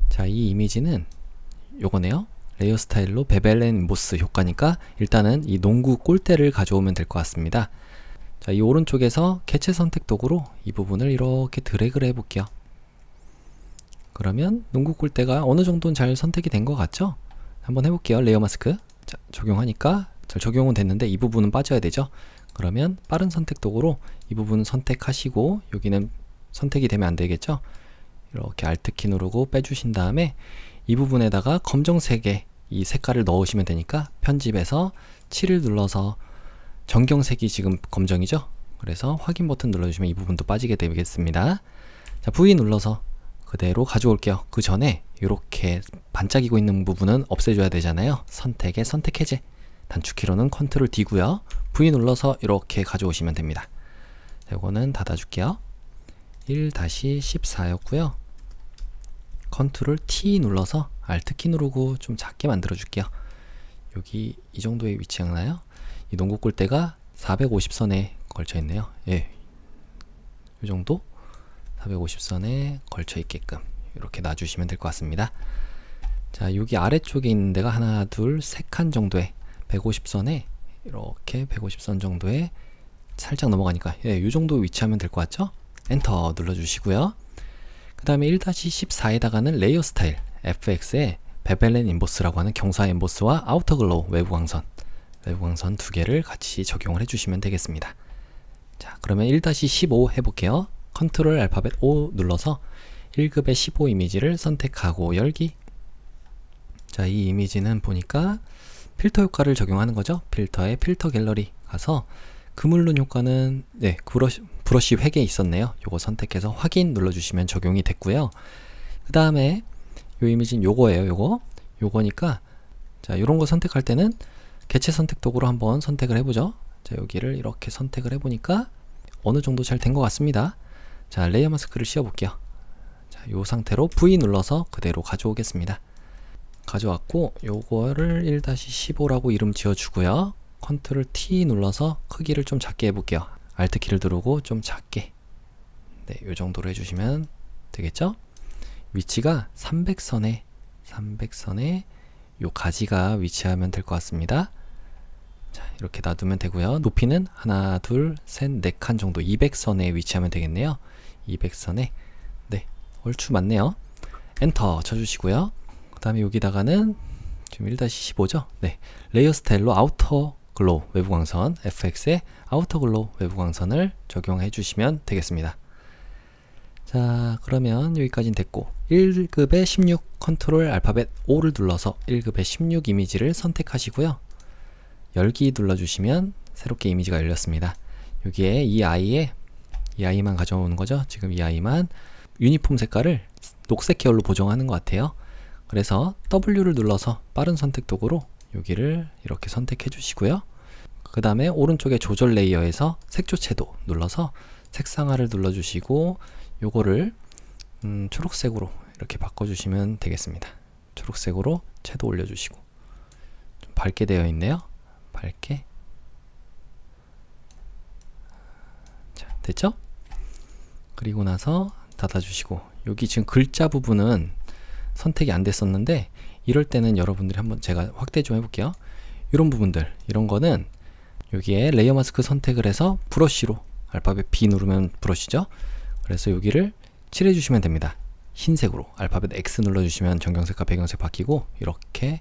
자, 이 이미지는 요거네요. 레이어 스타일로 베벨 앤 모스 효과니까 일단은 이 농구 골대를 가져오면 될 것 같습니다. 자, 이 오른쪽에서 개체 선택 도구로 이 부분을 이렇게 드래그를 해볼게요. 그러면 농구 골대가 어느 정도는 잘 선택이 된 것 같죠? 한번 해볼게요. 레이어 마스크. 자, 적용하니까 잘 적용은 됐는데 이 부분은 빠져야 되죠. 그러면 빠른 선택 도구로 이 부분 선택하시고 여기는 선택이 되면 안 되겠죠. 이렇게 Alt키 누르고 빼주신 다음에 이 부분에다가 검정색의 이 색깔을 넣으시면 되니까 편집에서 7을 눌러서 전경색이 지금 검정이죠. 그래서 확인 버튼 눌러주시면 이 부분도 빠지게 되겠습니다. 자, V 눌러서 그대로 가져올게요. 그 전에 이렇게 반짝이고 있는 부분은 없애줘야 되잖아요. 선택에 선택 해제. 단축키로는 컨트롤 D고요. V 눌러서 이렇게 가져오시면 됩니다. 이거는 닫아줄게요. 1-14였고요. 컨트롤 T 눌러서 Alt 키 누르고 좀 작게 만들어 줄게요. 여기 이 정도의 위치였나요? 이 농구 골대가 450선에 걸쳐 있네요. 예, 이 정도 450선에 걸쳐 있게끔 이렇게 놔주시면 될 것 같습니다. 자, 여기 아래쪽에 있는 데가 하나, 둘, 세 칸 정도의 150선에 이렇게 150선 정도에 살짝 넘어가니까 이 정도 위치하면 될 것 같죠? 엔터 눌러주시고요. 그 다음에 1-14에다가는 레이어 스타일 FX에 베벨 앤 인보스라고 하는 경사 인보스와 아우터 글로우 외부 광선 두 개를 같이 적용을 해주시면 되겠습니다. 자, 그러면 1-15 해볼게요. 컨트롤 알파벳 O 눌러서 1급의 15 이미지를 선택하고 열기. 자, 이 이미지는 보니까 필터 효과를 적용하는 거죠. 필터에 필터 갤러리 가서 그물론 효과는 브러쉬 획에 있었네요. 요거 선택해서 확인 눌러주시면 적용이 됐고요. 그 다음에 요 이미지는 요거예요. 요거니까 자, 요런 거 선택할 때는 개체 선택 도구로 한번 선택을 해보죠. 자, 여기를 이렇게 선택을 해보니까 어느 정도 잘 된 것 같습니다. 자, 레이어 마스크를 씌워볼게요. 자, 요 상태로 V 눌러서 그대로 가져오겠습니다. 가져왔고 요거를 1-15라고 이름 지어주고요. 컨트롤 T 눌러서 크기를 좀 작게 해볼게요. Alt 키를 누르고 좀 작게, 네, 요 정도로 해주시면 되겠죠? 위치가 300선에 요 가지가 위치하면 될 것 같습니다. 자, 이렇게 놔두면 되고요. 높이는 하나, 둘, 셋, 네 칸 정도 200선에 위치하면 되겠네요. 200선에 네, 얼추 맞네요. 엔터 쳐주시고요. 그 다음에 여기다가는 지금 1-15죠? 네, 레이어 스타일로 아우터 글로우 외부 광선 FX에 아우터 글로우 외부 광선을 적용해 주시면 되겠습니다. 자, 그러면 여기까지는 됐고 1급의 16 컨트롤 알파벳 O를 눌러서 1급의 16 이미지를 선택하시고요. 열기 눌러주시면 새롭게 이미지가 열렸습니다. 여기에 이 아이만 가져오는 거죠. 지금 이 아이만 유니폼 색깔을 녹색 계열로 보정하는 것 같아요. 그래서 W를 눌러서 빠른 선택 도구로 여기를 이렇게 선택해 주시고요. 그 다음에 오른쪽에 조절 레이어에서 색조채도 눌러서 색상화를 눌러주시고 요거를 초록색으로 이렇게 바꿔주시면 되겠습니다. 초록색으로 채도 올려주시고 좀 밝게 되어 있네요. 밝게. 자, 됐죠? 그리고 나서 닫아주시고 여기 지금 글자 부분은 선택이 안 됐었는데 이럴 때는 여러분들이 한번 제가 확대 좀 해볼게요. 이런 부분들, 이런 거는 여기에 레이어 마스크 선택을 해서 브러쉬로 알파벳 B 누르면 브러쉬죠. 그래서 여기를 칠해주시면 됩니다. 흰색으로 알파벳 X 눌러주시면 정경색과 배경색 바뀌고 이렇게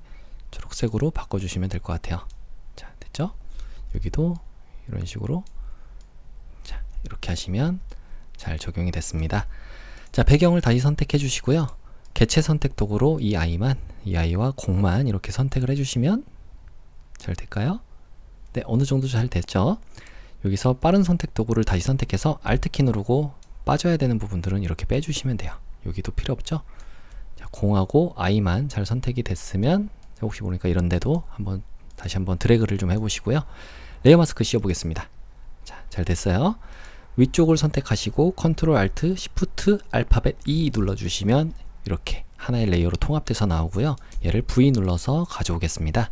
초록색으로 바꿔주시면 될 것 같아요. 자, 됐죠? 여기도 이런 식으로 자, 이렇게 하시면 잘 적용이 됐습니다. 자, 배경을 다시 선택해 주시고요. 개체 선택 도구로 이 아이와 공만 이렇게 선택을 해주시면 잘 될까요? 네, 어느 정도 잘 됐죠? 여기서 빠른 선택 도구를 다시 선택해서 Alt 키 누르고 빠져야 되는 부분들은 이렇게 빼주시면 돼요. 여기도 필요 없죠? 자, 공하고 아이만 잘 선택이 됐으면 혹시 모르니까 이런 데도 다시 한번 드래그를 좀 해보시고요. 레이어 마스크 씌워보겠습니다. 자, 잘 됐어요. 위쪽을 선택하시고 컨트롤 Alt Shift 알파벳 E 눌러주시면 이렇게 하나의 레이어로 통합돼서 나오고요. 얘를 V 눌러서 가져오겠습니다.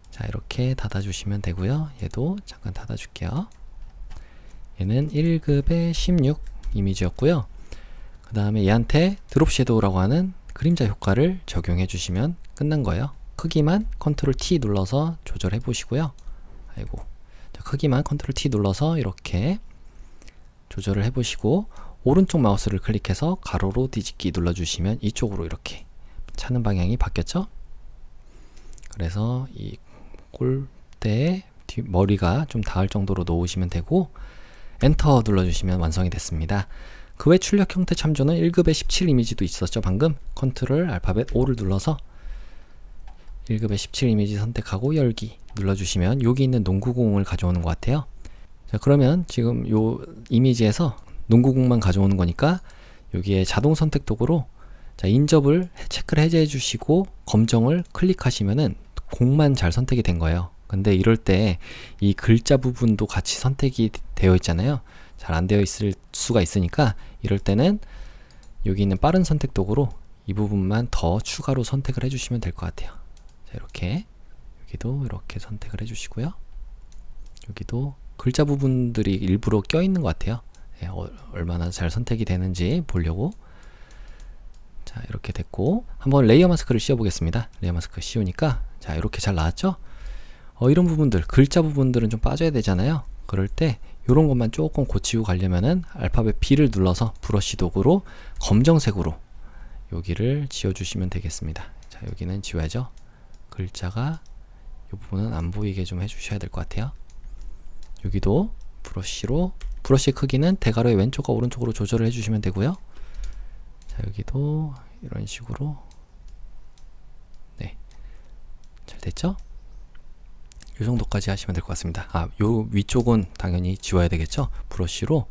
자, 이렇게 닫아주시면 되고요. 얘도 잠깐 닫아줄게요. 얘는 1급의 16 이미지였고요. 그 다음에 얘한테 드롭 섀도우라고 하는 그림자 효과를 적용해 주시면 끝난 거예요. 크기만 컨트롤 T 눌러서 조절해 보시고요. 자, 크기만 컨트롤 T 눌러서 이렇게 조절을 해 보시고 오른쪽 마우스를 클릭해서 가로로 뒤집기 눌러주시면 이쪽으로 이렇게 차는 방향이 바뀌었죠? 그래서 이 골대에 머리가 좀 닿을 정도로 놓으시면 되고 엔터 눌러주시면 완성이 됐습니다. 그 외 출력 형태 참조는 1급의 17 이미지도 있었죠. 방금 컨트롤 알파벳 O를 눌러서 1급의 17 이미지 선택하고 열기 눌러주시면 여기 있는 농구공을 가져오는 것 같아요. 자, 그러면 지금 요 이미지에서 농구공만 가져오는 거니까 여기에 자동 선택 도구로 자, 인접을 체크를 해제해 주시고 검정을 클릭하시면은 공만 잘 선택이 된 거예요. 근데 이럴 때 이 글자 부분도 같이 선택이 되어 있잖아요. 잘 안 되어 있을 수가 있으니까 이럴 때는 여기 있는 빠른 선택 도구로 이 부분만 더 추가로 선택을 해주시면 될 것 같아요. 자, 이렇게 여기도 이렇게 선택을 해주시고요. 여기도 글자 부분들이 일부러 껴있는 것 같아요. 예, 얼마나 잘 선택이 되는지 보려고. 자, 이렇게 됐고 한번 레이어 마스크를 씌워 보겠습니다. 레이어 마스크 씌우니까 자, 이렇게 잘 나왔죠? 이런 부분들, 글자 부분들은 좀 빠져야 되잖아요. 그럴 때 이런 것만 조금 고치고 가려면은 알파벳 B를 눌러서 브러쉬 도구로 검정색으로 여기를 지워주시면 되겠습니다. 자, 여기는 지워야죠. 글자가 이 부분은 안 보이게 좀 해주셔야 될 것 같아요. 여기도 브러쉬로, 브러쉬 크기는 대괄호의 왼쪽과 오른쪽으로 조절을 해주시면 되고요. 자, 여기도 이런 식으로, 네, 잘 됐죠? 이 정도까지 하시면 될 것 같습니다. 아, 요 위쪽은 당연히 지워야 되겠죠? 브러쉬로.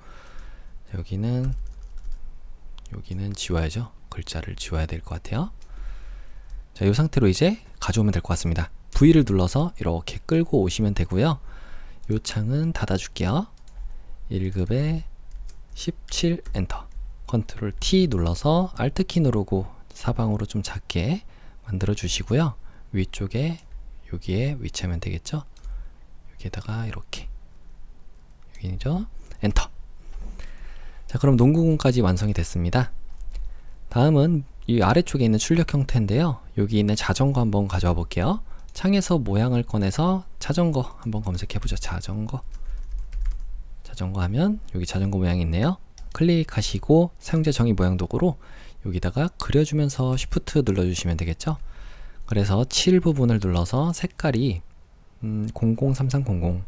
자, 여기는 지워야죠. 글자를 지워야 될 것 같아요. 자, 이 상태로 이제 가져오면 될 것 같습니다. V를 눌러서 이렇게 끌고 오시면 되고요. 이 창은 닫아줄게요. 1급에 17 엔터. 컨트롤 T 눌러서 Alt 키 누르고 사방으로 좀 작게 만들어 주시고요. 위쪽에 여기에 위치하면 되겠죠? 여기에다가 이렇게, 여기죠? 엔터. 자, 그럼 농구공까지 완성이 됐습니다. 다음은 이 아래쪽에 있는 출력 형태인데요. 여기 있는 자전거 한번 가져와 볼게요. 창에서 모양을 꺼내서 자전거 한번 검색해 보죠. 자전거 하면 여기 자전거 모양이 있네요. 클릭하시고 사용자 정의 모양 도구로 여기다가 그려주면서 Shift 눌러주시면 되겠죠. 그래서 7 부분을 눌러서 색깔이 003300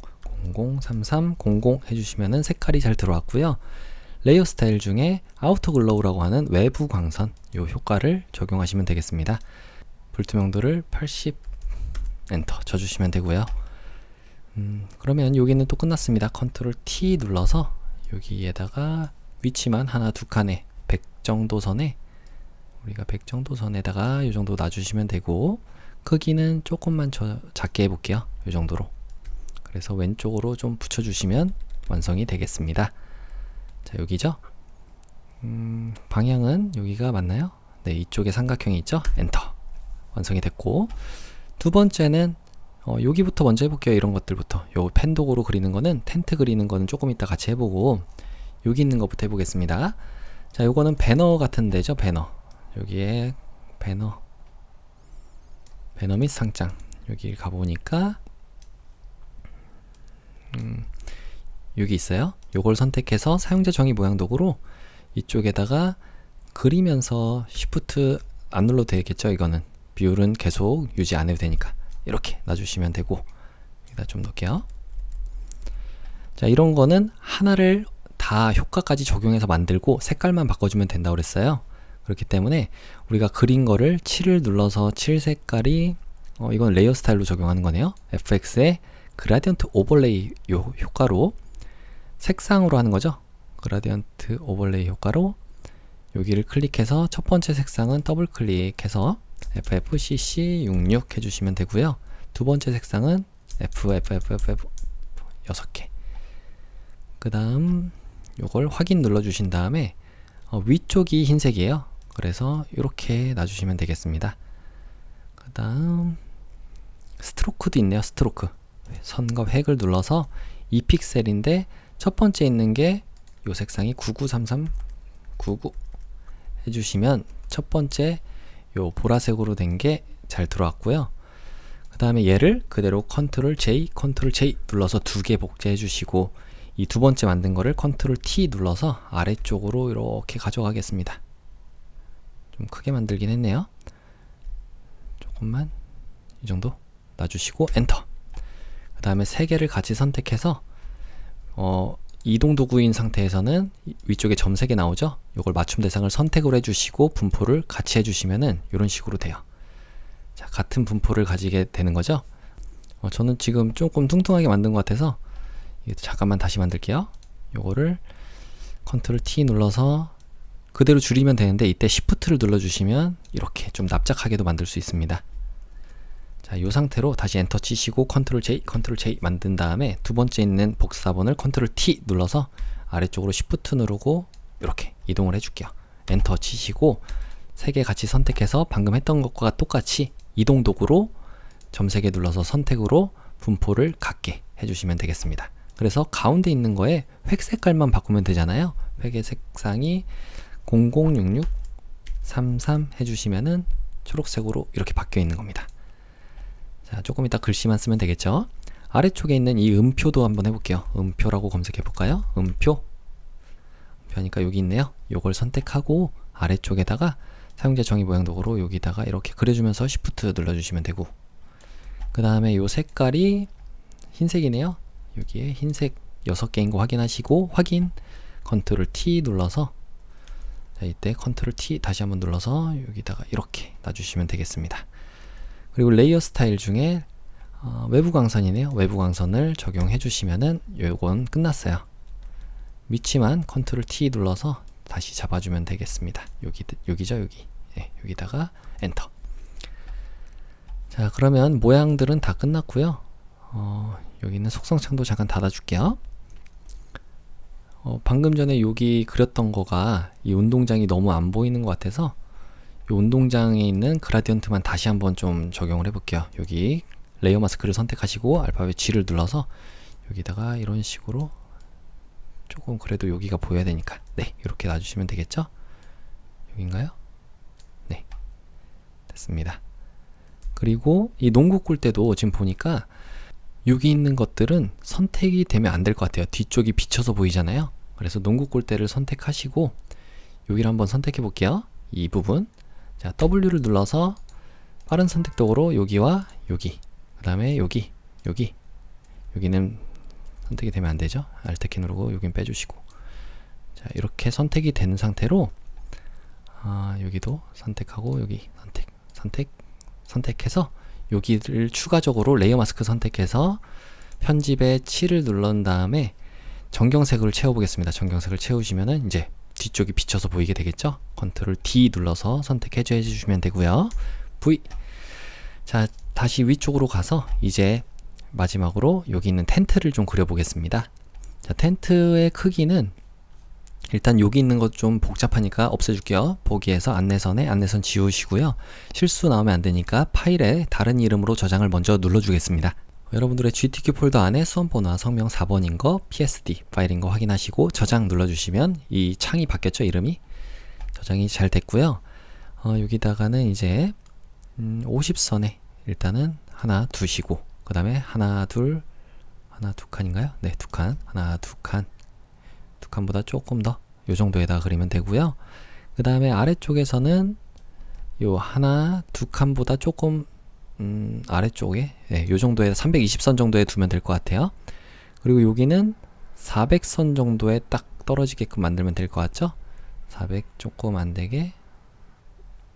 003300 해주시면은 색깔이 잘 들어왔고요. 레이어 스타일 중에 아우터 글로우라고 하는 외부 광선 이 효과를 적용하시면 되겠습니다. 불투명도를 80 엔터 쳐주시면 되고요. 그러면 여기는 또 끝났습니다. 컨트롤 T 눌러서 여기에다가 위치만 하나 두 칸에 100 정도 선에, 우리가 100 정도 선에다가 이 정도 놔주시면 되고, 크기는 조금만 작게 해볼게요. 이 정도로. 그래서 왼쪽으로 좀 붙여주시면 완성이 되겠습니다. 자, 여기죠? 방향은 여기가 맞나요? 네, 이쪽에 삼각형이 있죠? 엔터. 완성이 됐고, 두 번째는 여기부터 먼저 해볼게요. 이런 것들부터. 요 펜 도구로 그리는 거는, 텐트 그리는 거는 조금 이따 같이 해보고, 여기 있는 것부터 해보겠습니다. 자, 요거는 배너 같은 데죠? 배너. 여기에 배너 및 상장, 여기 가보니까 여기 있어요. 요걸 선택해서 사용자 정의 모양 도구로 이쪽에다가 그리면서 Shift 안 눌러도 되겠죠. 이거는 비율은 계속 유지 안 해도 되니까 이렇게 놔주시면 되고, 여기다 좀 넣을게요. 자, 이런 거는 하나를 다 효과까지 적용해서 만들고 색깔만 바꿔주면 된다고 그랬어요. 그렇기 때문에 우리가 그린 거를 7을 눌러서 7 색깔이 이건 레이어 스타일로 적용하는 거네요. FX의 그라디언트 오버레이 요 효과로 색상으로 하는 거죠. 그라디언트 오버레이 효과로 여기를 클릭해서 첫 번째 색상은 더블 클릭해서 FFCC66 해주시면 되고요. 두 번째 색상은 FFFF 6개. 그 다음 요걸 확인 눌러주신 다음에 위쪽이 흰색이에요. 그래서 이렇게 놔주시면 되겠습니다. 그 다음 스트로크도 있네요. 스트로크. 선과 획을 눌러서 2픽셀인데 첫 번째 있는 게 요 색상이 993399 해주시면 첫 번째 요 보라색으로 된 게 잘 들어왔고요. 그 다음에 얘를 그대로 컨트롤 J 눌러서 두 개 복제해 주시고, 이 두 번째 만든 거를 컨트롤 T 눌러서 아래쪽으로 이렇게 가져가겠습니다. 좀 크게 만들긴 했네요. 조금만 이 정도 놔주시고 엔터. 그 다음에 세 개를 같이 선택해서 이동 도구인 상태에서는 위쪽에 점 3개 나오죠? 이걸 맞춤 대상을 선택을 해주시고 분포를 같이 해주시면은 이런 식으로 돼요. 자, 같은 분포를 가지게 되는 거죠. 저는 지금 조금 뚱뚱하게 만든 것 같아서 잠깐만 다시 만들게요. 요거를 컨트롤 T 눌러서 그대로 줄이면 되는데 이때 Shift를 눌러주시면 이렇게 좀 납작하게도 만들 수 있습니다. 자, 이 상태로 다시 엔터 치시고 컨트롤 J 만든 다음에 두 번째 있는 복사본을 컨트롤 T 눌러서 아래쪽으로 Shift 누르고 이렇게 이동을 해줄게요. 엔터 치시고 세 개 같이 선택해서 방금 했던 것과 똑같이 이동 도구로 점 3개 눌러서 선택으로 분포를 같게 해주시면 되겠습니다. 그래서 가운데 있는 거에 획 색깔만 바꾸면 되잖아요. 획의 색상이 006633 해주시면은 초록색으로 이렇게 바뀌어 있는 겁니다. 자, 조금 이따 글씨만 쓰면 되겠죠. 아래쪽에 있는 이 음표도 한번 해볼게요. 음표라고 검색해 볼까요? 음표 하니까 여기 있네요. 요걸 선택하고 아래쪽에다가 사용자 정의 모양 도구로 여기다가 이렇게 그려주면서 Shift 눌러주시면 되고, 그 다음에 요 색깔이 흰색이네요. 여기에 흰색 6개인 거 확인하시고 확인 컨트롤 T 눌러서, 자, 이때 컨트롤 T 다시 한번 눌러서 여기다가 이렇게 놔주시면 되겠습니다. 그리고 레이어 스타일 중에 외부 광선이네요. 외부 광선을 적용해 주시면은 요건 끝났어요. 위치만 컨트롤 T 눌러서 다시 잡아주면 되겠습니다. 여기죠, 여기. 네, 여기다가 엔터. 자, 그러면 모양들은 다 끝났고요. 여기 있는 속성창도 잠깐 닫아줄게요. 방금 전에 여기 그렸던 거가 이 운동장이 너무 안 보이는 것 같아서 이 운동장에 있는 그라디언트만 다시 한번 좀 적용을 해볼게요. 여기 레이어 마스크를 선택하시고 알파벳 G를 눌러서 여기다가 이런 식으로 조금 그래도 여기가 보여야 되니까 네, 이렇게 놔주시면 되겠죠? 여긴가요? 네, 됐습니다. 그리고 이 농구 골대도 지금 보니까 여기 있는 것들은 선택이 되면 안 될 것 같아요. 뒤쪽이 비쳐서 보이잖아요. 그래서 농구 골대를 선택하시고 여기를 한번 선택해 볼게요. 이 부분. 자, W를 눌러서 빠른 선택 도구로 여기와 여기, 그 다음에 여기는 선택이 되면 안 되죠. Alt키 누르고 여긴 빼주시고, 자, 이렇게 선택이 된 상태로 여기도 선택하고 여기 선택해서 여기를 추가적으로 레이어 마스크 선택해서 편집에 7을 누른 다음에 정경색을 채워보겠습니다. 정경색을 채우시면은 이제 뒤쪽이 비쳐서 보이게 되겠죠. 컨트롤 D 눌러서 선택해 주시면 되고요. V. 자, 다시 위쪽으로 가서 이제 마지막으로 여기 있는 텐트를 좀 그려보겠습니다. 자, 텐트의 크기는 일단 여기 있는 것 좀 복잡하니까 없애줄게요. 보기에서 안내선에 안내선 지우시고요. 실수 나오면 안 되니까 파일에 다른 이름으로 저장을 먼저 눌러주겠습니다. 여러분들의 GTK 폴더 안에 수험번호와 성명 4번인 거, PSD 파일인 거 확인하시고 저장 눌러주시면 이 창이 바뀌었죠, 이름이. 저장이 잘 됐고요. 여기다가는 이제 50선에 일단은 하나 두시고, 그 다음에 하나 두 칸인가요? 네, 두 칸. 하나, 두 칸보다 조금 더 요 정도에다 그리면 되고요. 그 다음에 아래쪽에서는 요 하나, 두 칸보다 조금 아래쪽에 요 정도에 320선 정도에 두면 될 것 같아요. 그리고 여기는 400선 정도에 딱 떨어지게끔 만들면 될 것 같죠? 400 조금 안 되게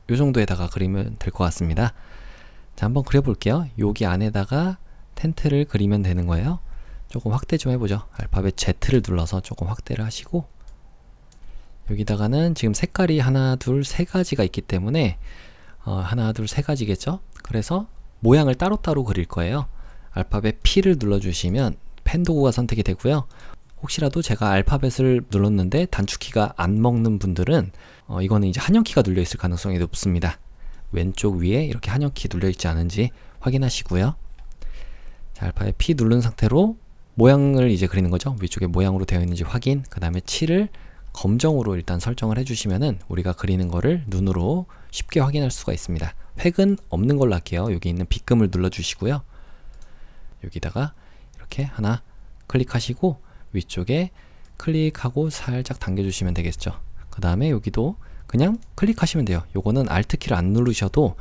요 정도에다가 그리면 될 것 같습니다. 자, 한번 그려볼게요. 여기 안에다가 텐트를 그리면 되는 거예요. 조금 확대 좀 해보죠. 알파벳 Z를 눌러서 조금 확대를 하시고, 여기다가는 지금 색깔이 하나, 둘, 세 가지가 있기 때문에 하나, 둘, 세 가지겠죠? 그래서 모양을 따로따로 그릴 거예요. 알파벳 P를 눌러주시면 펜 도구가 선택이 되고요. 혹시라도 제가 알파벳을 눌렀는데 단축키가 안 먹는 분들은 이거는 이제 한영키가 눌려 있을 가능성이 높습니다. 왼쪽 위에 이렇게 한영키 눌려 있지 않은지 확인하시고요. 자, 알파벳 P 누른 상태로 모양을 이제 그리는 거죠. 위쪽에 모양으로 되어 있는지 확인, 그 다음에 7을 검정으로 일단 설정을 해주시면은 우리가 그리는 거를 눈으로 쉽게 확인할 수가 있습니다. 획은 없는 걸로 할게요. 여기 있는 빗금을 눌러주시고요. 여기다가 이렇게 하나 클릭하시고 위쪽에 클릭하고 살짝 당겨주시면 되겠죠. 그 다음에 여기도 그냥 클릭하시면 돼요. 요거는 Alt키를 안 누르셔도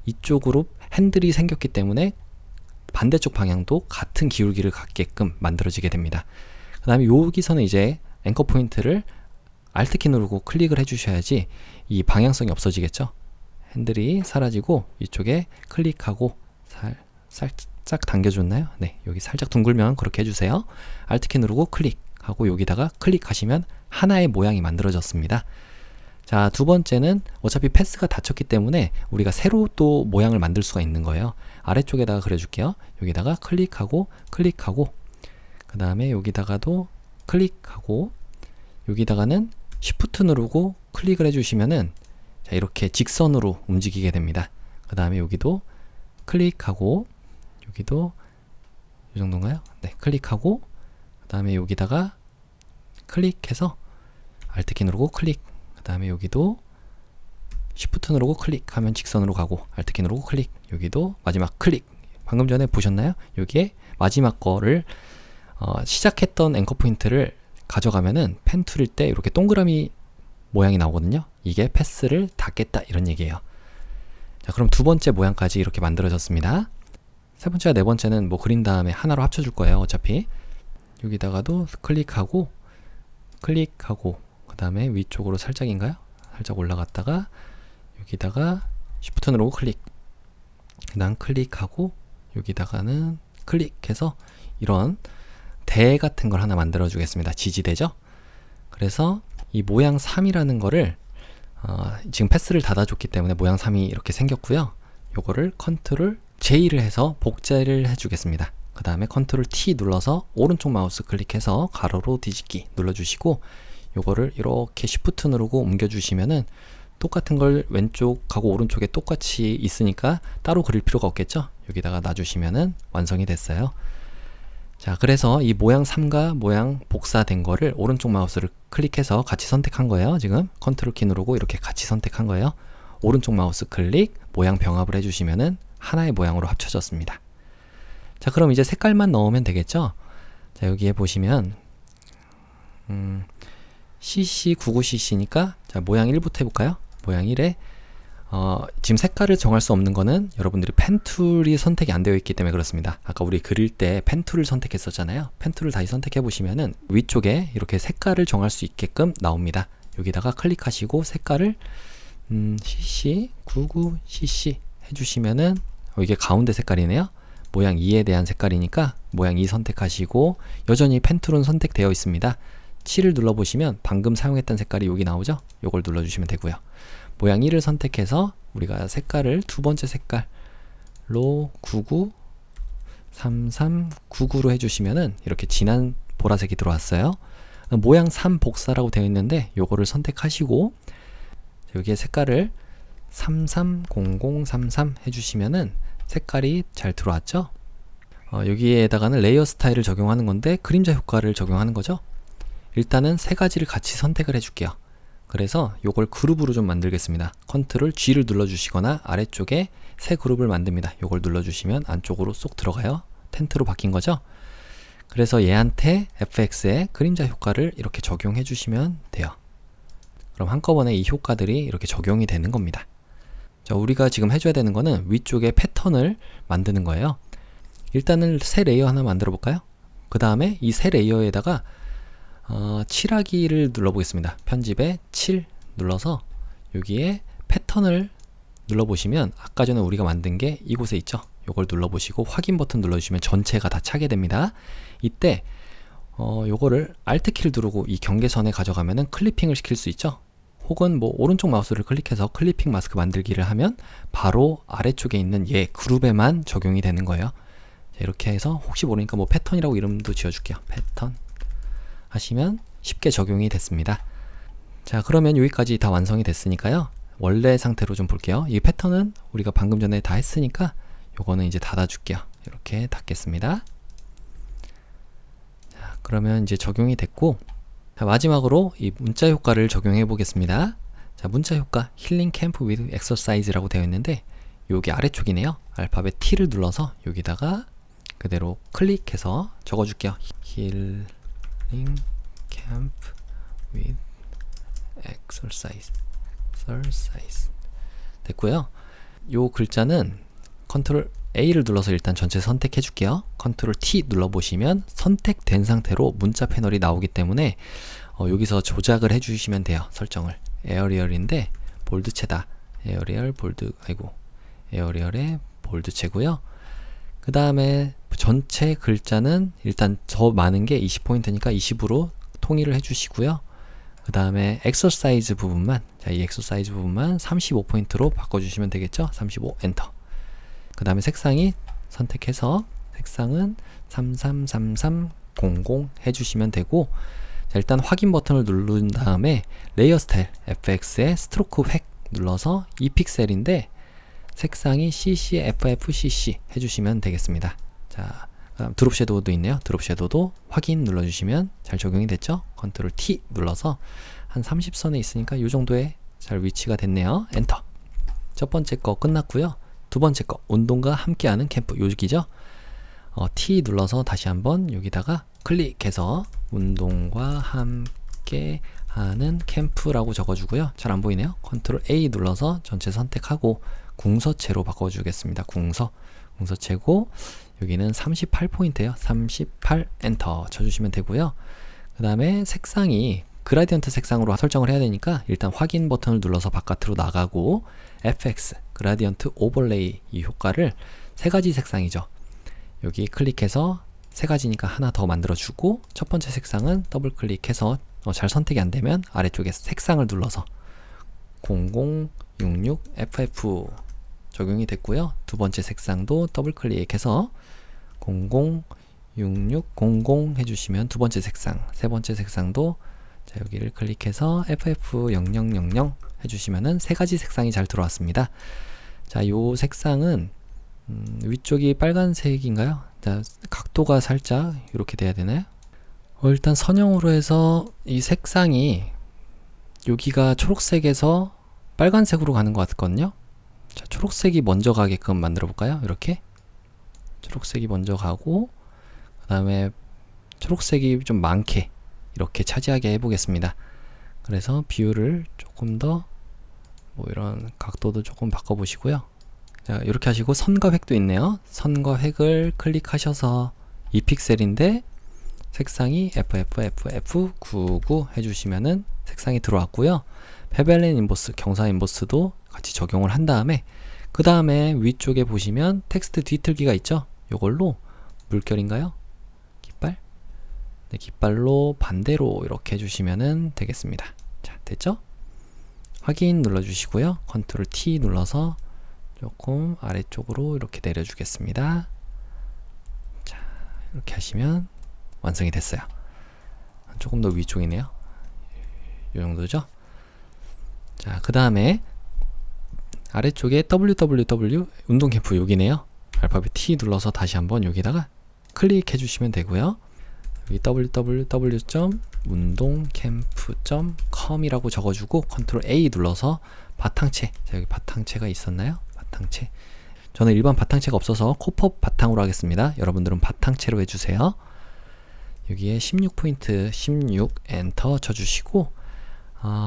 이쪽으로 핸들이 생겼기 때문에 반대쪽 방향도 같은 기울기를 갖게끔 만들어지게 됩니다. 그 다음에 여기서는 이제 앵커 포인트를 Alt키 누르고 클릭을 해주셔야지 이 방향성이 없어지겠죠. 핸들이 사라지고 이쪽에 클릭하고 살짝 당겨줬나요? 네, 여기 살짝 둥글면 그렇게 해주세요. Alt키 누르고 클릭하고 여기다가 클릭하시면 하나의 모양이 만들어졌습니다. 자, 두 번째는 어차피 패스가 닫혔기 때문에 우리가 새로 또 모양을 만들 수가 있는 거예요. 아래쪽에다가 그려줄게요. 여기다가 클릭하고 그 다음에 여기다가도 클릭하고 여기다가는 Shift 누르고 클릭을 해주시면은 자, 이렇게 직선으로 움직이게 됩니다. 그 다음에 여기도 클릭하고, 여기도 이 정도인가요? 네, 클릭하고, 그 다음에 여기다가 클릭해서 Alt키 누르고 클릭, 그 다음에 여기도 Shift 누르고 클릭하면 직선으로 가고, Alt키 누르고 클릭, 여기도 마지막 클릭. 방금 전에 보셨나요? 여기에 마지막 거를 시작했던 앵커 포인트를 가져가면은 펜 툴일 때 이렇게 동그라미 모양이 나오거든요. 이게 패스를 닫겠다 이런 얘기예요. 자, 그럼 두 번째 모양까지 이렇게 만들어졌습니다. 세 번째와 네 번째는 뭐 그린 다음에 하나로 합쳐줄 거예요. 어차피 여기다가도 클릭하고 그 다음에 위쪽으로 살짝인가요? 살짝 올라갔다가 여기다가 Shift 누르고 클릭, 그 다음 클릭하고 여기다가는 클릭해서 이런 대 같은 걸 하나 만들어 주겠습니다. 지지대죠? 그래서 이 모양 3이라는 거를 지금 패스를 닫아줬기 때문에 모양 3이 이렇게 생겼고요. 요거를 컨트롤 J를 해서 복제를 해주겠습니다. 그 다음에 컨트롤 T 눌러서 오른쪽 마우스 클릭해서 가로로 뒤집기 눌러주시고, 요거를 이렇게 Shift 누르고 옮겨주시면은 똑같은 걸 왼쪽하고 오른쪽에 똑같이 있으니까 따로 그릴 필요가 없겠죠? 여기다가 놔주시면은 완성이 됐어요. 자, 그래서 이 모양 3과 모양 복사된 거를 오른쪽 마우스를 클릭해서 같이 선택한 거예요. 지금 컨트롤 키 누르고 이렇게 같이 선택한 거예요. 오른쪽 마우스 클릭, 모양 병합을 해주시면은 하나의 모양으로 합쳐졌습니다. 자, 그럼 이제 색깔만 넣으면 되겠죠? 자, 여기에 보시면 CC99cc니까 자, 모양 1부터 해볼까요? 모양 1에 지금 색깔을 정할 수 없는 거는 여러분들이 펜 툴이 선택이 안 되어 있기 때문에 그렇습니다. 아까 우리 그릴 때 펜 툴을 선택했었잖아요. 펜 툴을 다시 선택해 보시면은 위쪽에 이렇게 색깔을 정할 수 있게끔 나옵니다. 여기다가 클릭하시고 색깔을 CC99cc 해주시면은 이게 가운데 색깔이네요. 모양 2에 대한 색깔이니까 모양 2 선택하시고, 여전히 펜 툴은 선택되어 있습니다. 7을 눌러보시면 방금 사용했던 색깔이 여기 나오죠? 요걸 눌러주시면 되고요. 모양 1을 선택해서 우리가 색깔을 두 번째 색깔로 99, 33, 99로 해주시면은 이렇게 진한 보라색이 들어왔어요. 모양 3 복사라고 되어 있는데 요거를 선택하시고 여기에 색깔을 330033 해주시면은 색깔이 잘 들어왔죠? 여기에다가는 레이어 스타일을 적용하는 건데 그림자 효과를 적용하는 거죠. 일단은 세 가지를 같이 선택을 해줄게요. 그래서 요걸 그룹으로 좀 만들겠습니다. 컨트롤 G를 눌러주시거나 아래쪽에 새 그룹을 만듭니다. 요걸 눌러주시면 안쪽으로 쏙 들어가요. 텐트로 바뀐 거죠. 그래서 얘한테 FX의 그림자 효과를 이렇게 적용해 주시면 돼요. 그럼 한꺼번에 이 효과들이 이렇게 적용이 되는 겁니다. 자, 우리가 지금 해줘야 되는 거는 위쪽에 패턴을 만드는 거예요. 일단은 새 레이어 하나 만들어 볼까요? 그 다음에 이 새 레이어에다가 칠하기를 눌러보겠습니다. 편집에 7 눌러서 여기에 패턴을 눌러보시면 아까 전에 우리가 만든 게 이곳에 있죠. 요걸 눌러보시고 확인 버튼 눌러주시면 전체가 다 차게 됩니다. 이때 요거를 Alt키를 누르고 이 경계선에 가져가면은 클리핑을 시킬 수 있죠. 혹은 뭐 오른쪽 마우스를 클릭해서 클리핑 마스크 만들기를 하면 바로 아래쪽에 있는 얘 그룹에만 적용이 되는 거예요. 자, 이렇게 해서 혹시 모르니까 뭐 패턴이라고 이름도 지어줄게요. 패턴 하시면 쉽게 적용이 됐습니다. 자, 그러면 여기까지 다 완성이 됐으니까요. 원래 상태로 좀 볼게요. 이 패턴은 우리가 방금 전에 다 했으니까 요거는 이제 닫아줄게요. 이렇게 닫겠습니다. 자, 그러면 이제 적용이 됐고, 자, 마지막으로 이 문자 효과를 적용해 보겠습니다. 자, 문자 효과 힐링 캠프 위드 엑서사이즈라고 되어 있는데 여기 아래쪽이네요. 알파벳 T를 눌러서 여기다가 그대로 클릭해서 적어줄게요. 힐링 캠프 with exercise 됐고요. 요 글자는 컨트롤 A를 눌러서 일단 전체 선택해 줄게요. 컨트롤 T 눌러보시면 선택된 상태로 문자 패널이 나오기 때문에 여기서 조작을 해주시면 돼요. 설정을 에어리얼인데 볼드체다. 에어리얼 볼드 에어리얼의 볼드체고요. 그 다음에 전체 글자는 일단 더 많은 게 20포인트니까 20으로 통일을 해주시고요. 그 다음에 엑서사이즈 부분만, 자, 이 엑서사이즈 부분만 35포인트로 바꿔주시면 되겠죠. 35 엔터. 그 다음에 색상이 선택해서 색상은 333300 해주시면 되고, 자, 일단 확인 버튼을 누른 다음에 레이어 스타일 FX의 스트로크 획 눌러서 2픽셀인데 색상이 CCFFCC 해주시면 되겠습니다. 자, 그다음 드롭 섀도우도 있네요. 드롭 섀도우도 확인 눌러주시면 잘 적용이 됐죠? 컨트롤 T 눌러서 한 30선에 있으니까 이 정도에 잘 위치가 됐네요. 엔터. 첫 번째 거 끝났고요. 두 번째 거 운동과 함께하는 캠프 여기죠? T 눌러서 다시 한번 여기다가 클릭해서 운동과 함께 하는 캠프라고 적어주고요. 잘 안 보이네요. 컨트롤 A 눌러서 전체 선택하고 궁서체로 바꿔주겠습니다. 궁서체고 여기는 38포인트예요. 38 엔터 쳐주시면 되고요. 그 다음에 색상이 그라디언트 색상으로 설정을 해야 되니까 일단 확인 버튼을 눌러서 바깥으로 나가고 FX 그라디언트 오버레이 이 효과를 세 가지 색상이죠. 여기 클릭해서 세 가지니까 하나 더 만들어주고 첫 번째 색상은 더블 클릭해서 잘 선택이 안 되면 아래쪽에 색상을 눌러서 0066 FF 적용이 됐고요. 두 번째 색상도 더블 클릭해서 006600 해주시면 두 번째 색상, 세 번째 색상도 자, 여기를 클릭해서 FF0000 해주시면은 세 가지 색상이 잘 들어왔습니다. 자, 요 색상은 위쪽이 빨간색인가요? 자, 각도가 살짝 이렇게 돼야 되나요? 일단 선형으로 해서 이 색상이 여기가 초록색에서 빨간색으로 가는 것 같거든요. 자, 초록색이 먼저 가게끔 만들어 볼까요? 이렇게 초록색이 먼저 가고 그 다음에 초록색이 좀 많게 이렇게 차지하게 해보겠습니다. 그래서 비율을 조금 더 뭐 이런 각도도 조금 바꿔보시고요. 자, 이렇게 하시고 선과 획도 있네요. 선과 획을 클릭하셔서 2픽셀인데 색상이 FFFF99 해주시면은 색상이 들어왔고요. 페벨린 인보스, 경사 인보스도 같이 적용을 한 다음에 그 다음에 위쪽에 보시면 텍스트 뒤틀기가 있죠. 요걸로 물결인가요? 깃발? 네, 깃발로 반대로 이렇게 해주시면은 되겠습니다. 자, 됐죠? 확인 눌러주시고요. 컨트롤 T 눌러서 조금 아래쪽으로 이렇게 내려주겠습니다. 자, 이렇게 하시면 완성이 됐어요. 조금 더 위쪽이네요. 이 정도죠? 자, 그 다음에 아래쪽에 www 운동 캠프 여기네요. 알파벳 T 눌러서 다시 한번 여기다가 클릭해 주시면 되고요. 여기 www.undongcamp.com 이라고 적어주고 컨트롤 A 눌러서 바탕체, 자, 여기 바탕체가 있었나요? 바탕체. 저는 일반 바탕체가 없어서 코법 바탕으로 하겠습니다. 여러분들은 바탕체로 해주세요. 여기에 16포인트 16 엔터 쳐주시고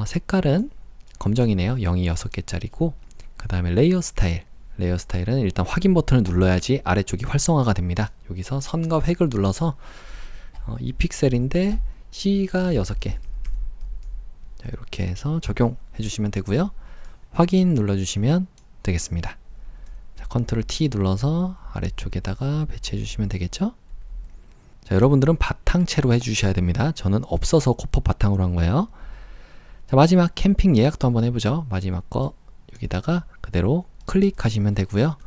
색깔은 검정이네요. 0이 6개짜리고 그 다음에 레이어 스타일, 레이어 스타일은 일단 확인 버튼을 눌러야지 아래쪽이 활성화가 됩니다. 여기서 선과 획을 눌러서 2픽셀인데 C가 6개. 자, 이렇게 해서 적용해 주시면 되고요. 확인 눌러주시면 되겠습니다. 자, 컨트롤 T 눌러서 아래쪽에다가 배치해 주시면 되겠죠? 자, 여러분들은 바탕체로 해주셔야 됩니다. 저는 없어서 코법 바탕으로 한 거예요. 자, 마지막 캠핑 예약도 한번 해보죠. 마지막 거 여기다가 그대로 클릭하시면 되고요.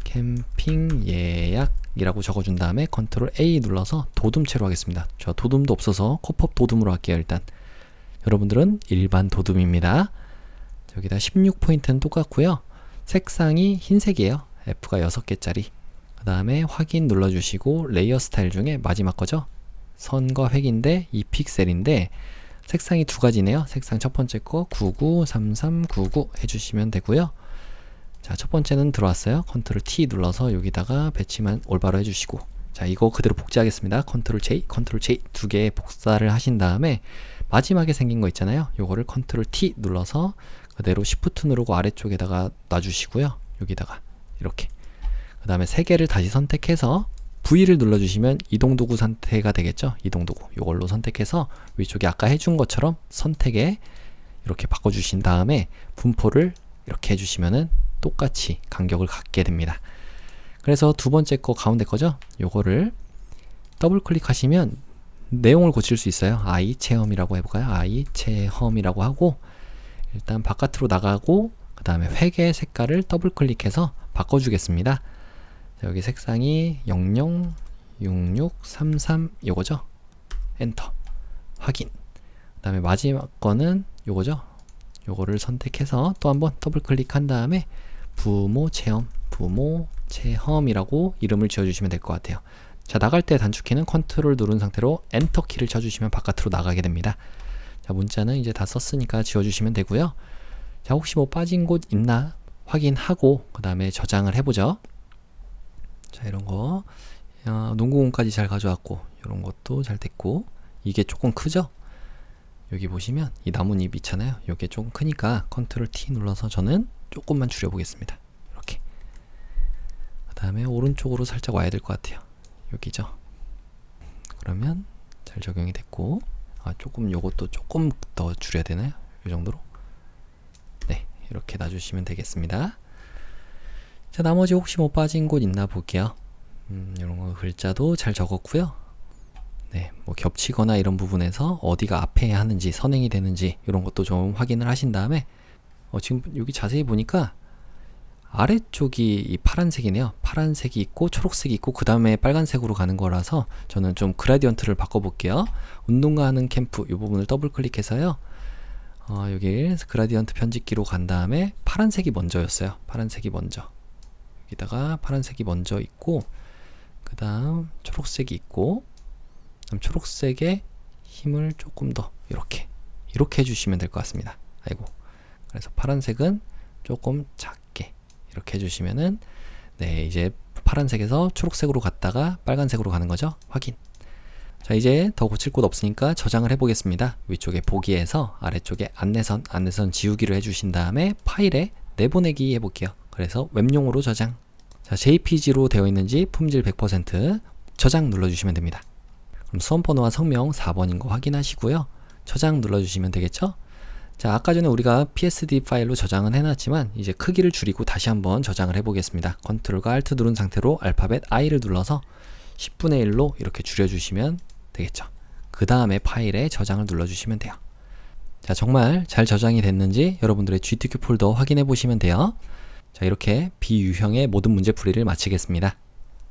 캠핑 예약이라고 적어준 다음에 컨트롤 A 눌러서 도둠체로 하겠습니다. 저 도둠도 없어서 코법 도둠으로 할게요. 일단 여러분들은 일반 도둠입니다. 여기다 16포인트는 똑같고요. 색상이 흰색이에요. F가 6개짜리. 그 다음에 확인 눌러주시고 레이어 스타일 중에 마지막 거죠. 선과 획인데 2픽셀인데 색상이 두 가지네요. 색상 첫 번째 거 993399 해주시면 되고요. 자, 첫 번째는 들어왔어요. 컨트롤 T 눌러서 여기다가 배치만 올바로 해주시고 자, 이거 그대로 복제하겠습니다. 컨트롤 J, 컨트롤 J 두 개 복사를 하신 다음에 마지막에 생긴 거 있잖아요. 요거를 컨트롤 T 눌러서 그대로 Shift 누르고 아래쪽에다가 놔주시고요. 여기다가 이렇게 그 다음에 세 개를 다시 선택해서 V를 눌러주시면 이동도구 선택가 되겠죠. 이동도구 이걸로 선택해서 위쪽에 아까 해준 것처럼 선택에 이렇게 바꿔주신 다음에 분포를 이렇게 해주시면은 똑같이 간격을 갖게 됩니다. 그래서 두 번째 거 가운데 거죠. 요거를 더블 클릭하시면 내용을 고칠 수 있어요. 아이 체험이라고 해볼까요? 아이 체험이라고 하고 일단 바깥으로 나가고 그 다음에 회계 색깔을 더블 클릭해서 바꿔주겠습니다. 자, 여기 색상이 006633 요거죠. 엔터 확인. 그 다음에 마지막 거는 요거죠. 요거를 선택해서 또 한번 더블 클릭한 다음에 부모 체험이라고 이름을 지어주시면 될 것 같아요. 자, 나갈 때 단축키는 컨트롤 누른 상태로 엔터 키를 쳐주시면 바깥으로 나가게 됩니다. 자, 문자는 이제 다 썼으니까 지워주시면 되고요. 자, 혹시 뭐 빠진 곳 있나 확인하고 그 다음에 저장을 해보죠. 자, 이런 거 농구공까지 잘 가져왔고 이런 것도 잘 됐고, 이게 조금 크죠? 여기 보시면 이 나뭇잎 있잖아요. 이게 조금 크니까 컨트롤 T 눌러서 저는 조금만 줄여보겠습니다. 이렇게. 그 다음에 오른쪽으로 살짝 와야 될 것 같아요. 여기죠. 그러면 잘 적용이 됐고, 조금 요것도 조금 더 줄여야 되나요? 이 정도로. 네, 이렇게 놔주시면 되겠습니다. 자, 나머지 혹시 뭐 빠진 곳 있나 볼게요. 이런 거 글자도 잘 적었고요. 네, 뭐 겹치거나 이런 부분에서 어디가 앞에 하는지 선행이 되는지 이런 것도 좀 확인을 하신 다음에 지금 여기 자세히 보니까 아래쪽이 이 파란색이네요. 파란색이 있고 초록색이 있고 그 다음에 빨간색으로 가는 거라서 저는 좀 그라디언트를 바꿔볼게요. 운동과 하는 캠프 이 부분을 더블 클릭해서요. 여기 그라디언트 편집기로 간 다음에 파란색이 먼저였어요. 파란색이 먼저. 여기다가 파란색이 먼저 있고 그 다음 초록색이 있고 그다음 초록색에 힘을 조금 더 이렇게 해주시면 될 것 같습니다. 아이고. 그래서 파란색은 조금 작게 이렇게 해주시면은 네, 이제 파란색에서 초록색으로 갔다가 빨간색으로 가는 거죠. 확인. 자, 이제 더 고칠 곳 없으니까 저장을 해보겠습니다. 위쪽에 보기에서 아래쪽에 안내선 지우기를 해주신 다음에 파일에 내보내기 해볼게요. 그래서 웹용으로 저장. 자, JPG로 되어 있는지 품질 100% 저장 눌러주시면 됩니다. 그럼 수험번호와 성명 4번인 거 확인하시고요. 저장 눌러주시면 되겠죠? 자, 아까 전에 우리가 PSD 파일로 저장은 해놨지만 이제 크기를 줄이고 다시 한번 저장을 해보겠습니다. 컨트롤과 Alt 누른 상태로 알파벳 I를 눌러서 10분의 1로 이렇게 줄여주시면 되겠죠. 그 다음에 파일에 저장을 눌러주시면 돼요. 자, 정말 잘 저장이 됐는지 여러분들의 GTQ 폴더 확인해 보시면 돼요. 자, 이렇게 비유형의 모든 문제풀이를 마치겠습니다.